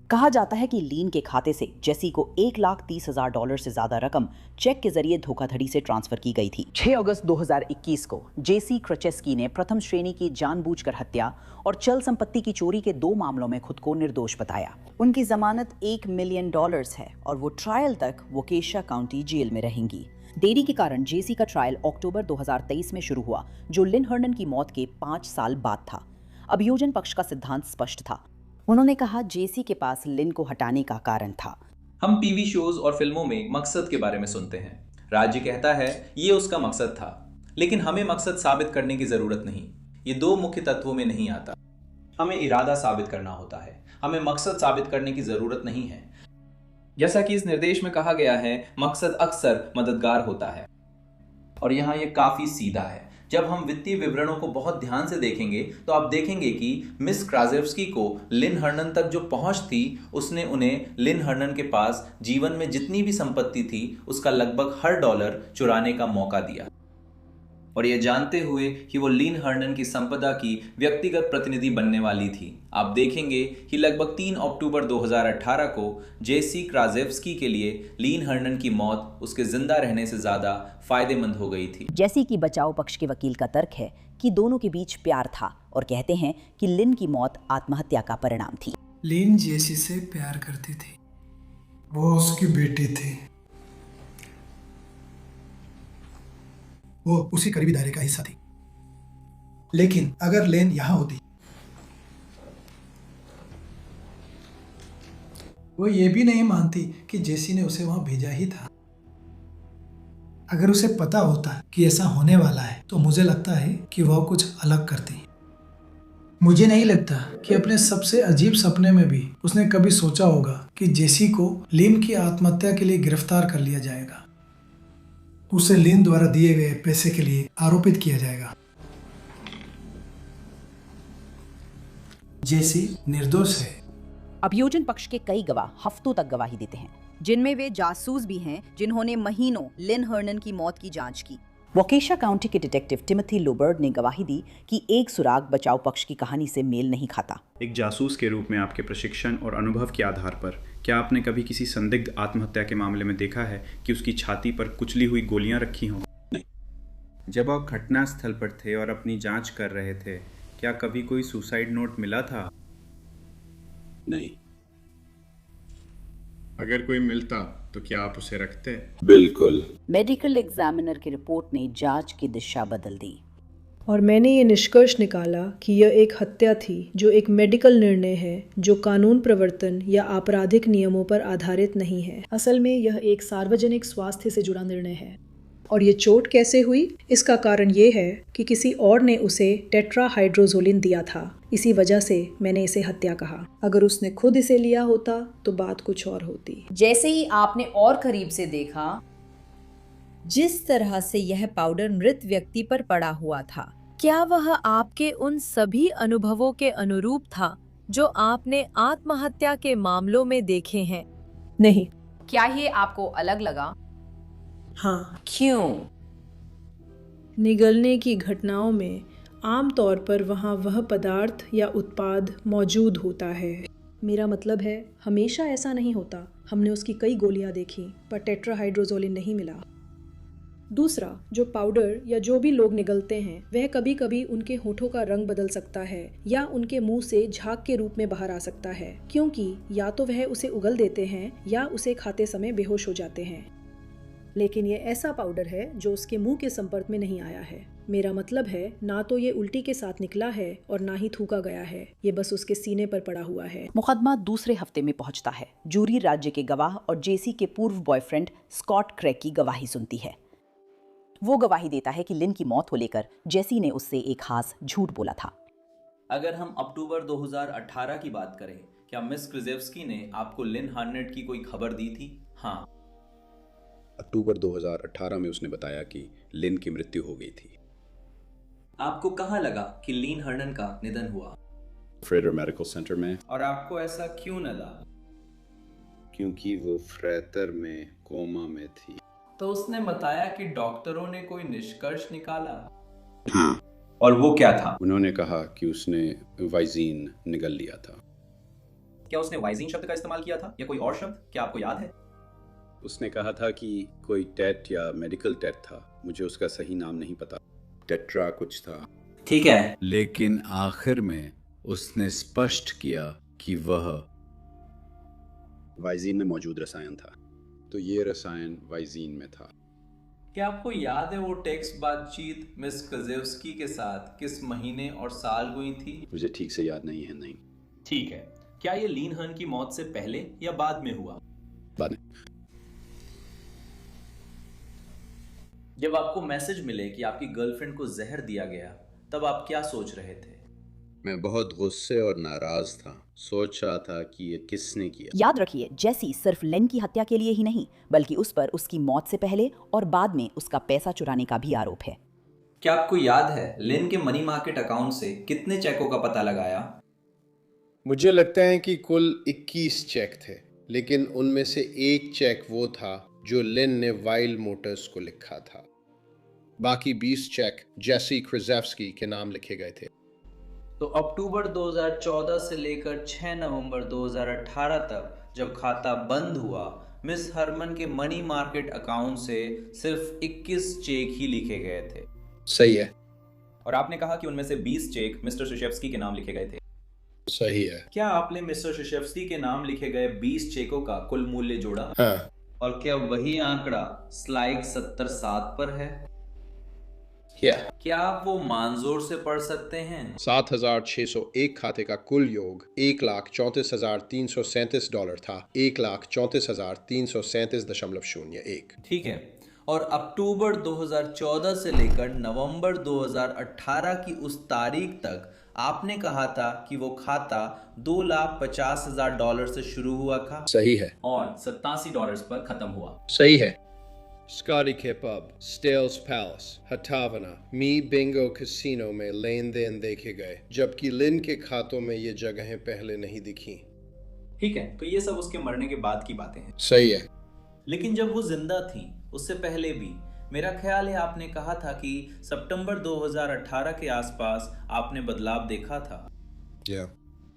कहा जाता है कि लीन के खाते से जेसी को $1,30,000 से ज्यादा रकम चेक के जरिए धोखाधड़ी से ट्रांसफर की गई थी। 6 अगस्त 2021 को जेसी क्रिचेस्की ने प्रथम श्रेणी की जानबूझकर हत्या और चल संपत्ति की चोरी के 2 मामलों में खुद को निर्दोष बताया। उनकी जमानत $1 मिलियन है और वो ट्रायल तक वोकेशा काउंटी जेल में रहेंगी। देरी के कारण जेसी का ट्रायल अक्टूबर 2023 में शुरू हुआ, जो लिन हर्नन की मौत के 5 साल बाद था। अभियोजन पक्ष का सिद्धांत स्पष्ट था। उन्होंने कहा जेसी के पास लिन को हटाने का कारण था। हम टीवी शोज और फिल्मों में मकसद के बारे में सुनते हैं। राज्य कहता है ये उसका मकसद था, लेकिन हमें मकसद साबित करने की जरूरत नहीं। ये दो मुख्य तत्वों में नहीं आता। हमें इरादा साबित करना होता है, हमें मकसद साबित करने की जरूरत नहीं है। जैसा कि इस निर्देश में कहा गया है, मकसद अक्सर मददगार होता है और यहाँ ये काफी सीधा है। जब हम वित्तीय विवरणों को बहुत ध्यान से देखेंगे तो आप देखेंगे कि मिस क्राजेव्स्की को लिन हर्नन तक जो पहुंच थी, उसने उन्हें लिन हर्नन के पास जीवन में जितनी भी संपत्ति थी उसका लगभग हर डॉलर चुराने का मौका दिया, और ये जानते हुए कि वो लिन हर्नन की संपदा की व्यक्तिगत प्रतिनिधि बनने वाली थी। आप देखेंगे कि लगभग 3 अक्टूबर 2018 को जेसी क्राजेव्स्की के लिए लिन हर्नन की मौत उसके जिंदा रहने से ज्यादा फायदेमंद हो गई थी। जेसी की बचाव पक्ष के वकील का तर्क है कि दोनों के बीच प्यार था और कहते हैं कि लिन की मौत आत्महत्या का परिणाम थी। लिन जेसी से प्यार करती थी, वो उसकी बेटी थी, वो उसी करीबी दायरे का हिस्सा थी। लेकिन अगर लेन यहां होती, वो ये भी नहीं मानती कि जेसी ने उसे वहां भेजा ही था। अगर उसे पता होता कि ऐसा होने वाला है तो मुझे लगता है कि वह कुछ अलग करती। मुझे नहीं लगता कि अपने सबसे अजीब सपने में भी उसने कभी सोचा होगा कि जेसी को लिन की आत्महत्या के लिए गिरफ्तार कर लिया जाएगा, उसे लिन द्वारा दिए गए पैसे के लिए आरोपित किया जाएगा। जेसी निर्दोष है। अभियोजन पक्ष के कई गवाह हफ्तों तक गवाही देते हैं, जिनमें वे जासूस भी हैं जिन्होंने महीनों लिन हर्नन की मौत की जांच की। वोकेशा काउंटी के डिटेक्टिव टिमोथी लोबर्ड ने गवाही दी कि एक सुराग बचाव पक्ष की कहानी से मेल नहीं खाता। एक जासूस के रूप में आपके प्रशिक्षण और अनुभव के आधार पर क्या आपने कभी किसी संदिग्ध आत्महत्या के मामले में देखा है कि उसकी छाती पर कुचली हुई गोलियां रखी हों? नहीं। जब आप घटना स्थल पर थे और अपनी जांच कर रहे थे, क्या कभी कोई सुसाइड नोट मिला था? नहीं। अगर कोई मिलता तो क्या आप उसे रखते? बिल्कुल। मेडिकल एग्जामिनर की रिपोर्ट ने जांच की दिशा बदल दी और मैंने ये निष्कर्ष निकाला कि यह एक हत्या थी जो एक मेडिकल निर्णय है, जो कानून प्रवर्तन या आपराधिक नियमों पर आधारित नहीं है। असल में यह एक सार्वजनिक स्वास्थ्य से जुड़ा निर्णय है। और ये चोट कैसे हुई? इसका कारण ये है कि किसी और ने उसे टेट्राहाइड्रोजोलिन दिया था। इसी वजह से मैंने इसे हत्या कहा। अगर उसने खुद इसे लिया होता तो बात कुछ और होती। जैसे ही आपने और करीब से देखा, जिस तरह से यह पाउडर मृत व्यक्ति पर पड़ा हुआ था, क्या वह आपके उन सभी अनुभवों के अनुरूप था जो आपने आत्महत्या के मामलों में देखे हैं? नहीं। क्या ये आपको अलग लगा? हाँ। क्यों? निगलने की घटनाओं में आमतौर पर वहाँ वह पदार्थ या उत्पाद मौजूद होता है। मेरा मतलब है हमेशा ऐसा नहीं होता। हमने उसकी कई गोलियां देखी पर टेट्राहाइड्रोजोलिन नहीं मिला। दूसरा, जो पाउडर या जो भी लोग निगलते हैं वह कभी कभी उनके होठों का रंग बदल सकता है या उनके मुंह से झाग के रूप में बाहर आ सकता है, क्योंकि या तो वह उसे उगल देते हैं या उसे खाते समय बेहोश हो जाते हैं। लेकिन ये ऐसा पाउडर है जो उसके मुंह के संपर्क में नहीं आया है। मेरा मतलब है ना तो ये उल्टी के साथ निकला है और ना ही थूका गया है, ये बस उसके सीने पर पड़ा हुआ है। मुकदमा दूसरे हफ्ते में पहुंचता है। जूरी राज्य के गवाह और जेसी के पूर्व बॉयफ्रेंड स्कॉट क्रैग की गवाही सुनती है। वो गवाही देता है कि लिन की मौत को लेकर जेसी ने उससे एक खास झूठ बोला था। अगर हम अक्टूबर 2018 की बात करें, क्या मिस क्राजेव्स्की ने आपको लिन हर्नन की कोई खबर दी थी? हाँ। अक्टूबर 2018 में उसने बताया कि लिन की मृत्यु हो गई थी। आपको कहाँ लगा कि लिन हर्नन का निधन हुआ? फ्रेडर मेडिकल सेंटर में। और आपको ऐसा क्यों लगा? क्योंकि वो फ्रेटर में कोमा में थी। तो उसने बताया कि डॉक्टरों ने कोई निष्कर्ष निकाला? हाँ। और वो क्या था? उन्होंने कहा कि उसने वाइजीन निगल लिया था। क्या उसने वाइजीन शब्द का इस्तेमाल किया था या कोई और शब्द? क्या आपको याद है? उसने कहा था कि कोई टेट या मेडिकल टेट था, मुझे उसका सही नाम नहीं पता। टेट्रा कुछ था। ठीक है। लेकिन आखिर में उसने स्पष्ट किया कि वह वाइजीन में मौजूद रसायन था, तो ये रसायन वाइजीन में था। क्या आपको याद है वो टेक्स्ट बातचीत मिस क्राजेव्स्की के साथ किस महीने और साल हुई थी? मुझे ठीक से याद नहीं है। नहीं। ठीक है, क्या ये लीन हर्न की मौत से पहले या बाद में हुआ? बाद। जब आपको मैसेज मिले कि आपकी गर्लफ्रेंड को जहर दिया गया, तब आप क्या सोच रहे थे? मैं बहुत गुस्से और नाराज था। सोच रहा था कि ये किसने किया। याद रखिए, जेसी सिर्फ लेन की हत्या के लिए ही नहीं, बल्कि उस पर उसकी मौत से पहले और बाद में उसका पैसा चुराने का भी आरोप है। क्या आपको याद है लेन के मनी मार्केट अकाउंट से कितने चेकों का पता लगाया? मुझे लगता है कि कुल 21 चेक थे, लेकिन उनमें से एक चेक वो था जो लेन ने वाइल्ड मोटर्स को लिखा था। बाकी 20 चेक जेसी क्रिजेव्स्की के नाम लिखे गए थे। तो अक्टूबर 2014 से लेकर 6 नवंबर 2018 तक जब खाता बंद हुआ, मिस हरमन के मनी मार्केट अकाउंट से सिर्फ 21 चेक ही लिखे गए थे। सही है। और आपने कहा कि उनमें से 20 चेक मिस्टर शिशेव्स्की के नाम लिखे गए थे। सही है। क्या आपने मिस्टर शिशेव्स्की के नाम लिखे गए 20 चेकों का कुल मूल्य जोड़ा? हाँ। और क्या वही आंकड़ा स्लाइड 77 पर है? क्या आप वो मानजोर से पढ़ सकते हैं? 7,601 खाते का कुल योग $1,34,337 था। $1,34,337.01। ठीक है। और अक्टूबर 2014 से लेकर नवंबर 2018 की उस तारीख तक आपने कहा था कि वो खाता $2,50,000 से शुरू हुआ था। सही है। और $87 पर खत्म हुआ। सही है। स्कॉटी के पब, स्टेल्स पैलेस, हटावना, मी बिंगो कैसीनो में लेन देन देखे गए, जबकि लिन के खातों में ये जगहें पहले नहीं दिखी। ठीक है, तो ये सब उसके मरने के बाद की बातें हैं। सही है। लेकिन जब वो जिंदा थी उससे पहले भी मेरा ख्याल है आपने कहा था कि सितंबर 2018 के आसपास आपने बदलाव देखा था।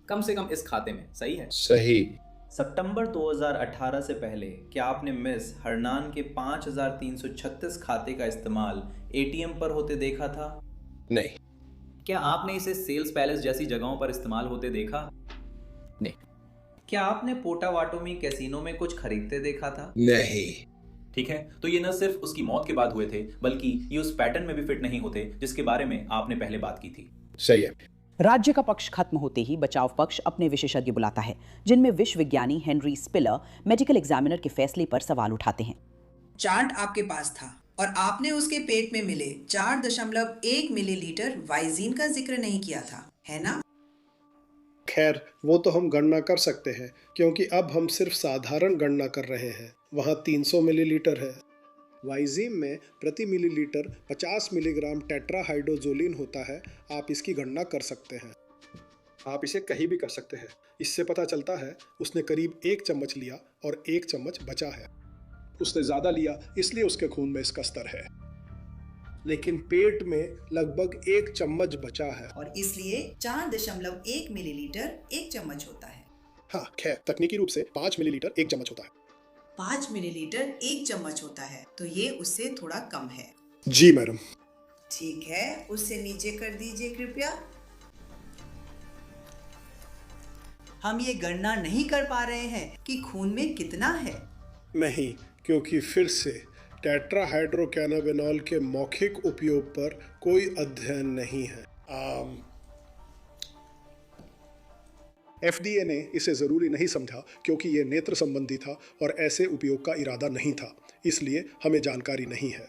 कम से कम इस खाते में। सही है? सही। सितंबर 2018 से पहले क्या आपने मिस हरनान के 5,336 खाते का इस्तेमाल एटीएम पर होते देखा था? नहीं। क्या आपने इसे सेल्स पैलेस जैसी जगहों पर इस्तेमाल होते देखा? नहीं। क्या आपने पोटावाटोमी कैसीनो में कुछ खरीदते देखा था? नहीं। ठीक है, तो ये न सिर्फ उसकी मौत के बाद हुए थे, बल्कि ये उस पैटर्न में भी फिट नहीं होते जिसके बारे में आपने पहले बात की थी। सही है। राज्य का पक्ष खत्म होते ही बचाव पक्ष अपने विशेषज्ञ बुलाता है, जिनमें विश्व विज्ञानी हेनरी स्पिलर मेडिकल एग्जामिनर के फैसले पर सवाल उठाते हैं। चार्ट आपके पास था और आपने उसके पेट में मिले 4.1 मिलीलीटर वाइजीन का जिक्र नहीं किया था, है ना? खैर, वो तो हम गणना कर सकते हैं, क्योंकि अब हम सिर्फ साधारण गणना कर रहे हैं। वहाँ 300 मिलीलीटर है। वाइजीम में प्रति मिलीलीटर 50 मिलीग्राम टेट्राहाइड्रोजोलिन होता है। आप इसकी गणना कर सकते हैं। आप इसे कहीं भी कर सकते हैं। इससे पता चलता है उसने करीब 1 चम्मच लिया और 1 चम्मच बचा है। उसने ज़्यादा लिया, इसलिए उसके खून में इसका स्तर है, लेकिन पेट में लगभग 1 चम्मच बचा है और इसलिए 4.1 मिलीलीटर 1 चम्मच होता है। हाँ, खैर तकनीकी रूप से 5 मिलीलीटर 1 चम्मच होता है। 5 मिलीलीटर 1 चम्मच होता है, तो ये उससे थोड़ा कम है। जी मैडम। ठीक है, उससे नीचे कर दीजिए कृपया। हम ये गणना नहीं कर पा रहे हैं कि खून में कितना है। नहीं, क्योंकि फिर से टेट्राहाइड्रोकैनाबिनॉल के मौखिक उपयोग पर कोई अध्ययन नहीं है। FDA ने इसे ज़रूरी नहीं समझा क्योंकि ये नेत्र संबंधी था और ऐसे उपयोग का इरादा नहीं था, इसलिए हमें जानकारी नहीं है।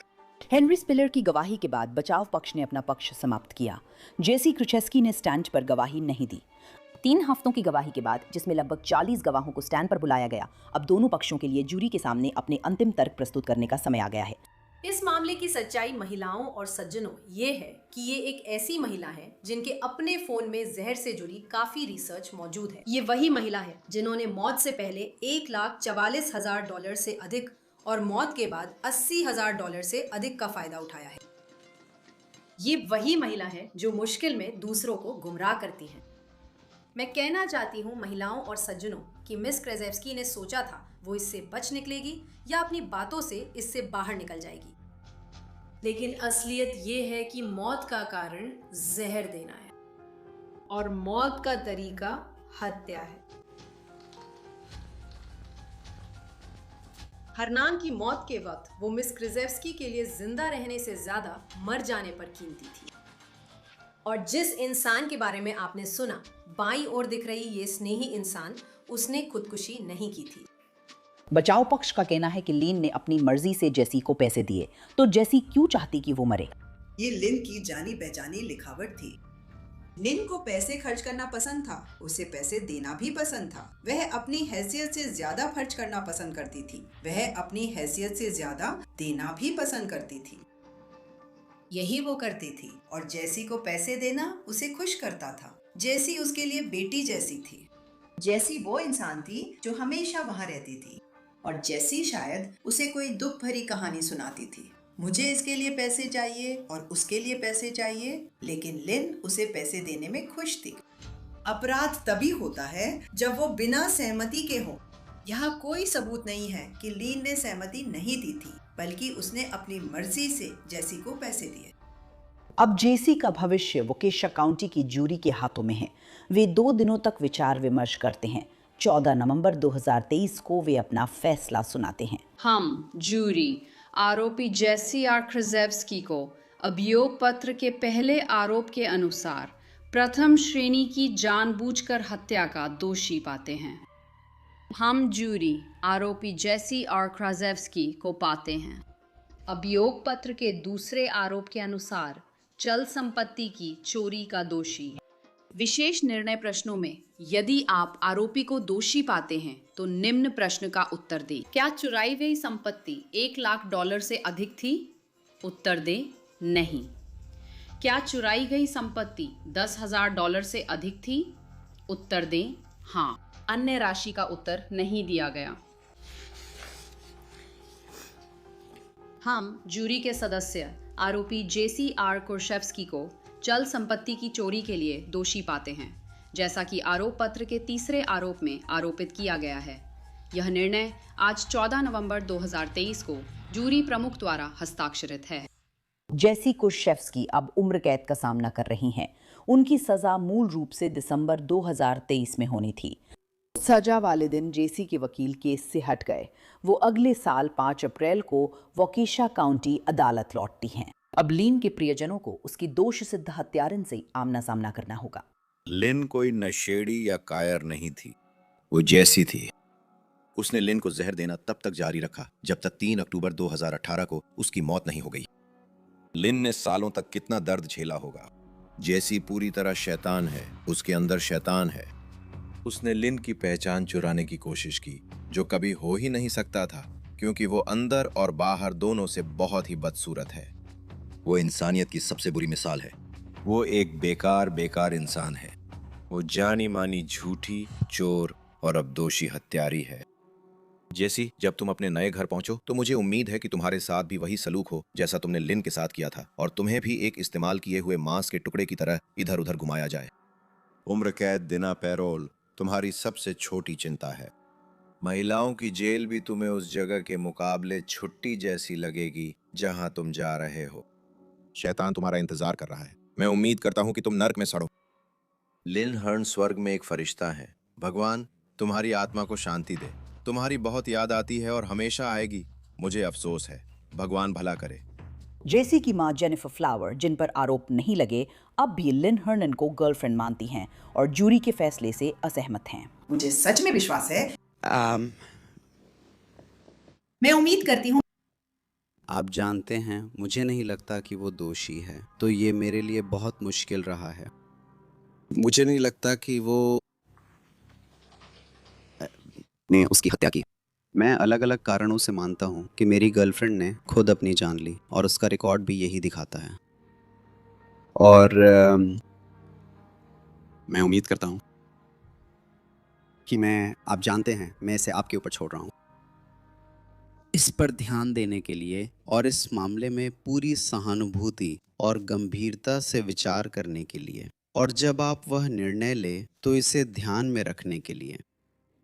हेनरी स्पिलर की गवाही के बाद बचाव पक्ष ने अपना पक्ष समाप्त किया। जेसी क्रिचेस्की ने स्टैंड पर गवाही नहीं दी। 3 हफ्तों की गवाही के बाद, जिसमें लगभग 40 गवाहों को स्टैंड पर बुलाया गया, अब दोनों पक्षों के लिए जूरी के सामने अपने अंतिम तर्क प्रस्तुत करने का समय आ गया है। इस मामले की सच्चाई महिलाओं और सज्जनों ये है कि ये एक ऐसी महिला है जिनके अपने फोन में जहर से जुड़ी काफी रिसर्च मौजूद है। ये वही महिला है जिन्होंने मौत से पहले $1,44,000 से अधिक और मौत के बाद $80,000 से अधिक का फायदा उठाया है। ये वही महिला है जो मुश्किल में दूसरों को गुमराह करती है। मैं कहना चाहती हूँ महिलाओं और सज्जनों कि मिस क्रेजेव्स्की ने सोचा था वो इससे बच निकलेगी या अपनी बातों से इससे बाहर निकल जाएगी, लेकिन असलियत ये है कि मौत का कारण जहर देना है और मौत का तरीका हत्या है। हरनान की मौत के वक्त वो मिस क्रेजेव्स्की के लिए जिंदा रहने से ज्यादा मर जाने पर कीमती थी और जिस इंसान के बारे में आपने सुना, बाईं ओर दिख रही ये स्नेही इंसान, उसने खुदकुशी नहीं की थी। बचाव पक्ष का कहना है कि लिन ने अपनी मर्जी से जेसी को पैसे दिए, तो जेसी क्यों चाहती कि वो मरे? ये लिन की जानी पहचानी लिखावट थी। लिन को पैसे खर्च करना पसंद था, उसे पैसे देना भी पसंद था। वह अपनी हैसियत से ज्यादा खर्च करना पसंद करती थी, वह अपनी हैसियत से ज्यादा देना भी पसंद करती थी। यही वो करती थी और जेसी को पैसे देना उसे खुश करता था। जेसी उसके लिए बेटी जैसी थी। जेसी वो इंसान थी जो हमेशा वहाँ रहती थी और जेसी शायद उसे कोई दुख भरी कहानी सुनाती थी। मुझे इसके लिए पैसे चाहिए और उसके लिए पैसे चाहिए, लेकिन लिन उसे पैसे देने में खुश थी। अपराध तभी होता है जब वो बिना सहमति के हो। यहाँ कोई सबूत नहीं है कि लिन ने सहमति नहीं दी थी, बल्कि उसने अपनी मर्जी से जेसी को पैसे दिए। अब जेसी का भविष्य वोकेशा काउंटी की जूरी के हाथों में है। वे 2 दिनों तक विचार विमर्श करते हैं। 14 नवंबर 2023 को वे अपना फैसला सुनाते हैं। हम जूरी आरोपी जेसी आर क्रिजेव्स्की को अभियोग पत्र के पहले आरोप के अनुसार प्रथम श्रेणी की जानबूझकर हत्या का दोषी पाते हैं। हम जूरी आरोपी जेसी आर क्रिजेव्स्की को पाते हैं अभियोग पत्र के दूसरे आरोप के अनुसार चल संपत्ति की चोरी का दोषी। विशेष निर्णय प्रश्नों में यदि आप आरोपी को दोषी पाते हैं तो निम्न प्रश्न का उत्तर दें। क्या चुराई गई संपत्ति $1,00,000 से अधिक थी? उत्तर दें नहीं। क्या चुराई गई संपत्ति $10,000 से अधिक थी? उत्तर दें हाँ। अन्य राशि का उत्तर नहीं दिया गया। हम जूरी के सदस्य आरोपी जेसी आर क्रिजेव्स्की को चल संपत्ति की चोरी के लिए दोषी पाते हैं, जैसा कि आरोप पत्र के तीसरे आरोप में आरोपित किया गया है। यह निर्णय आज 14 नवंबर 2023 को जूरी प्रमुख द्वारा हस्ताक्षरित है। जेसी क्रिजेव्स्की अब उम्र कैद का सामना कर रही हैं। उनकी सजा मूल रूप से दिसंबर 2023 में होनी थी। सजा वाले दिन जेसी के वकील केस से हट गए। वो अगले साल 5 अप्रैल को वोकेशा काउंटी अदालत लौटती हैं। अब लिन के प्रियजनों को उसकी दोष सिद्ध हत्यारन से आमना सामना करना होगा। लिन कोई नशेड़ी या कायर नहीं थी, वो जेसी थी। उसने लिन को जहर देना तब तक जारी रखा जब तक 3 अक्टूबर 2018 को उसकी मौत नहीं हो गई। लिन ने सालों तक कितना दर्द झेला होगा। जेसी पूरी तरह शैतान है, उसके अंदर शैतान है। उसने लिन की पहचान चुराने की कोशिश की, जो कभी हो ही नहीं सकता था, क्योंकि वो अंदर और बाहर दोनों से बहुत ही बदसूरत है। वो इंसानियत की सबसे बुरी मिसाल है। वो एक बेकार इंसान है। वो जानी मानी झूठी, चोर और अब दोषी हत्यारी है। जेसी, जब तुम अपने नए घर पहुंचो तो मुझे उम्मीद है कि तुम्हारे साथ भी वही सलूक हो जैसा तुमने लिन के साथ किया था, और तुम्हें भी एक इस्तेमाल किए हुए मांस के टुकड़े की तरह इधर उधर घुमाया जाए। उम्र कैद, बिना पैरोल तुम्हारी सबसे छोटी चिंता है। महिलाओं की जेल भी तुम्हें उस जगह के मुकाबले छुट्टी जैसी लगेगी जहां तुम जा रहे हो। शैतान तुम्हारा इंतजार कर रहा है। मैं उम्मीद करता हूं कि तुम नर्क में सड़ो। लिन हर्न स्वर्ग में एक फरिश्ता है। भगवान तुम्हारी आत्मा को शांति दे। तुम्हारी बहुत याद आती है और हमेशा आएगी। मुझे अफसोस है। भगवान भला करे। जेसी की मां जेनिफर फ्लावर, जिन पर आरोप नहीं लगे, अब भी लिन हर्नन को गर्लफ्रेंड मानती हैं और जूरी के फैसले से असहमत हैं। मुझे सच में विश्वास है। मैं उम्मीद करती हूँ। आप जानते हैं, मुझे नहीं लगता कि वो दोषी है, तो ये मेरे लिए बहुत मुश्किल रहा है। मुझे नहीं लगता कि वो ने उसकी हत्या की। मैं अलग अलग कारणों से मानता हूँ कि मेरी गर्लफ्रेंड ने खुद अपनी जान ली और उसका रिकॉर्ड भी यही दिखाता है। और मैं उम्मीद करता हूँ कि आप जानते हैं, मैं इसे आपके ऊपर छोड़ रहा हूँ। इस पर ध्यान देने के लिए और इस मामले में पूरी सहानुभूति और गंभीरता से विचार करने के लिए, और जब आप वह निर्णय ले तो इसे ध्यान में रखने के लिए।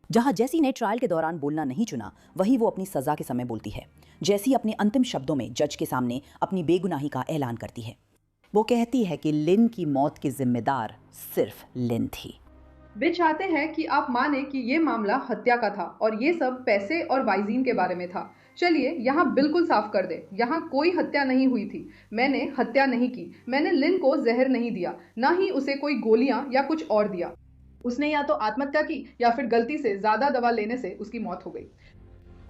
जहां जेसी ने ट्रायल के दौरान बोलना नहीं चुना, वहीं वो अपनी सजा के समय बोलती है। जेसी अपने अंतिम शब्दों में जज के सामने अपनी बेगुनाही का ऐलान करती है। वो कहती है कि लिन की मौत की जिम्मेदार सिर्फ लिन थी। वे चाहते हैं कि आप माने कि ये मामला हत्या का था और ये सब पैसे और वाइजीन के बारे में था। चलिए यहाँ बिल्कुल साफ कर दे, यहाँ कोई हत्या नहीं हुई थी। मैंने हत्या नहीं की। मैंने लिन को जहर नहीं दिया, ना ही उसे कोई गोलियां या कुछ और दिया। उसने या तो आत्महत्या की या फिर गलती से ज्यादा दवा लेने से उसकी मौत हो गई।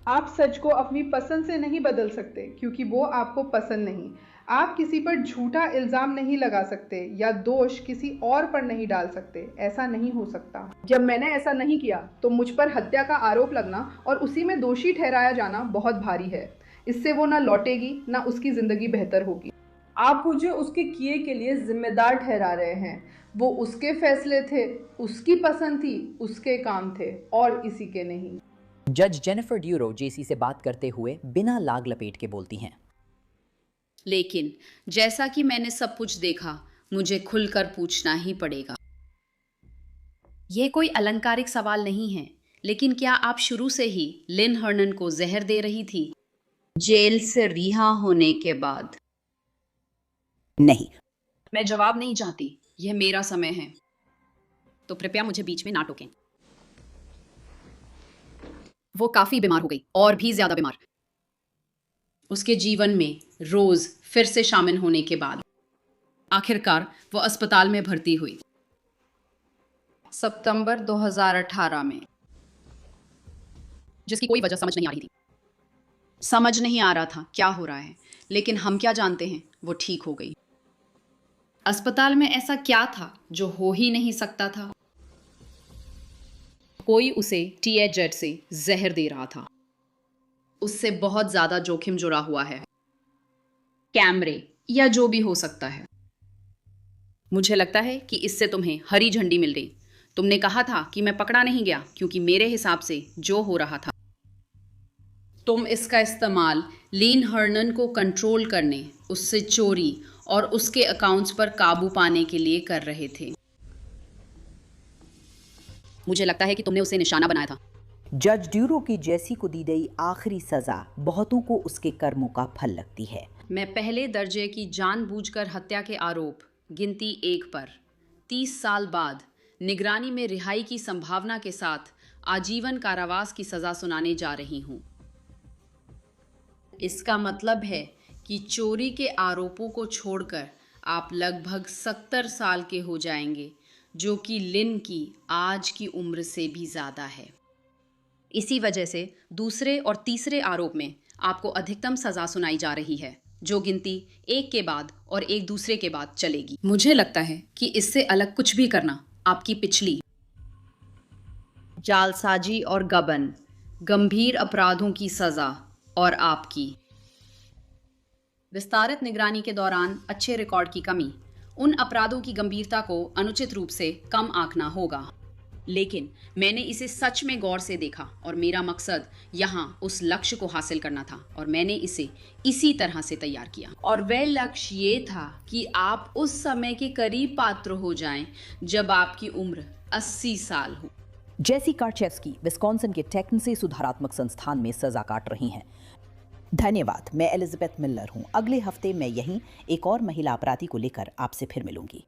आप सच को अपनी पसंद से नहीं बदल सकते क्योंकि वो आपको पसंद नहीं। आप किसी पर झूठा इल्जाम नहीं लगा सकते या दोष किसी और पर नहीं डाल सकते। ऐसा नहीं हो सकता। जब मैंने ऐसा नहीं किया तो मुझ पर हत्या का आरोप लगना और उसी में दोषी ठहराया जाना बहुत भारी है। इससे वो ना लौटेगी ना उसकी जिंदगी बेहतर होगी। आप मुझे उसके किए के लिए जिम्मेदार ठहरा रहे हैं। वो उसके फैसले थे, उसकी पसंद थी, उसके काम थे और इसी के नहीं। जज जेनिफर ड्यूरो जेसी से बात करते हुए बिना लाग लपेट के बोलती हैं। लेकिन जैसा कि मैंने सब कुछ देखा, मुझे खुलकर पूछना ही पड़ेगा। यह कोई अलंकारिक सवाल नहीं है, लेकिन क्या आप शुरू से ही लिन हर्नन को जहर दे रही थी, जेल से रिहा होने के बाद? नहीं। मैं जवाब नहीं चाहती, यह मेरा समय है, तो कृपया मुझे बीच में ना टोकें। वो काफी बीमार हो गई, और भी ज्यादा बीमार। उसके जीवन में रोज फिर से शामिल होने के बाद आखिरकार वो अस्पताल में भर्ती हुई सितंबर 2018 में, जिसकी कोई वजह समझ नहीं आ रही थी। समझ नहीं आ रहा था क्या हो रहा है, लेकिन हम क्या जानते हैं, वो ठीक हो गई। अस्पताल में ऐसा क्या था जो हो ही नहीं सकता था? कोई उसे THZ से जहर दे रहा था। उससे बहुत ज्यादा जोखिम जुड़ा हुआ है, कैमरे या जो भी हो सकता है। मुझे लगता है कि इससे तुम्हें हरी झंडी मिल गई। तुमने कहा था कि मैं पकड़ा नहीं गया क्योंकि मेरे हिसाब से जो हो रहा था, तुम इसका इस्तेमाल लिन हर्नन को कंट्रोल करने, उससे चोरी और उसके अकाउंट्स पर काबू पाने के लिए कर रहे थे। मुझे लगता है कि तुमने उसे निशाना बनाया था। जज ड्यूरो की जेसी को दी गई आखिरी सजा बहुतों को उसके कर्मों का फल लगती है। मैं पहले दर्जे की जानबूझकर हत्या के आरोप गिनती 1 पर 30 साल बाद निगरानी में रिहाई की संभावना के साथ आजीवन कारावास की सजा सुनाने जा रही हूँ। इसका मतलब है कि चोरी के आरोपों को छोड़कर आप लगभग 70 साल के हो जाएंगे, जो कि लिन की आज की उम्र से भी ज़्यादा है। इसी वजह से दूसरे और तीसरे आरोप में आपको अधिकतम सज़ा सुनाई जा रही है, जो गिनती 1 के बाद और एक दूसरे के बाद चलेगी। मुझे लगता है कि इससे अलग कुछ भी करना आपकी पिछली जालसाजी और गबन, गंभीर अपराधों की सज़ा और आपकी विस्तारित निगरानी के दौरान अच्छे रिकॉर्ड की कमी, उन अपराधों की गंभीरता को अनुचित रूप से कम आंकना होगा। लेकिन मैंने इसे सच में गौर से देखा और मेरा मकसद यहाँ उस लक्ष्य को हासिल करना था और मैंने इसे इसी तरह से तैयार किया। और वह लक्ष्य ये था कि आप उस समय के करीब पात्र हो जाएं जब आपकी उम्र 80 साल हो। जेसी कार्चेव्स्की विस्कॉन्सिन के टेक्नसी सुधारात्मक संस्थान में सजा काट रही हैं। धन्यवाद। मैं एलिजाबेथ मिलर हूँ। अगले हफ्ते मैं यहीं एक और महिला अपराधी को लेकर आपसे फिर मिलूंगी।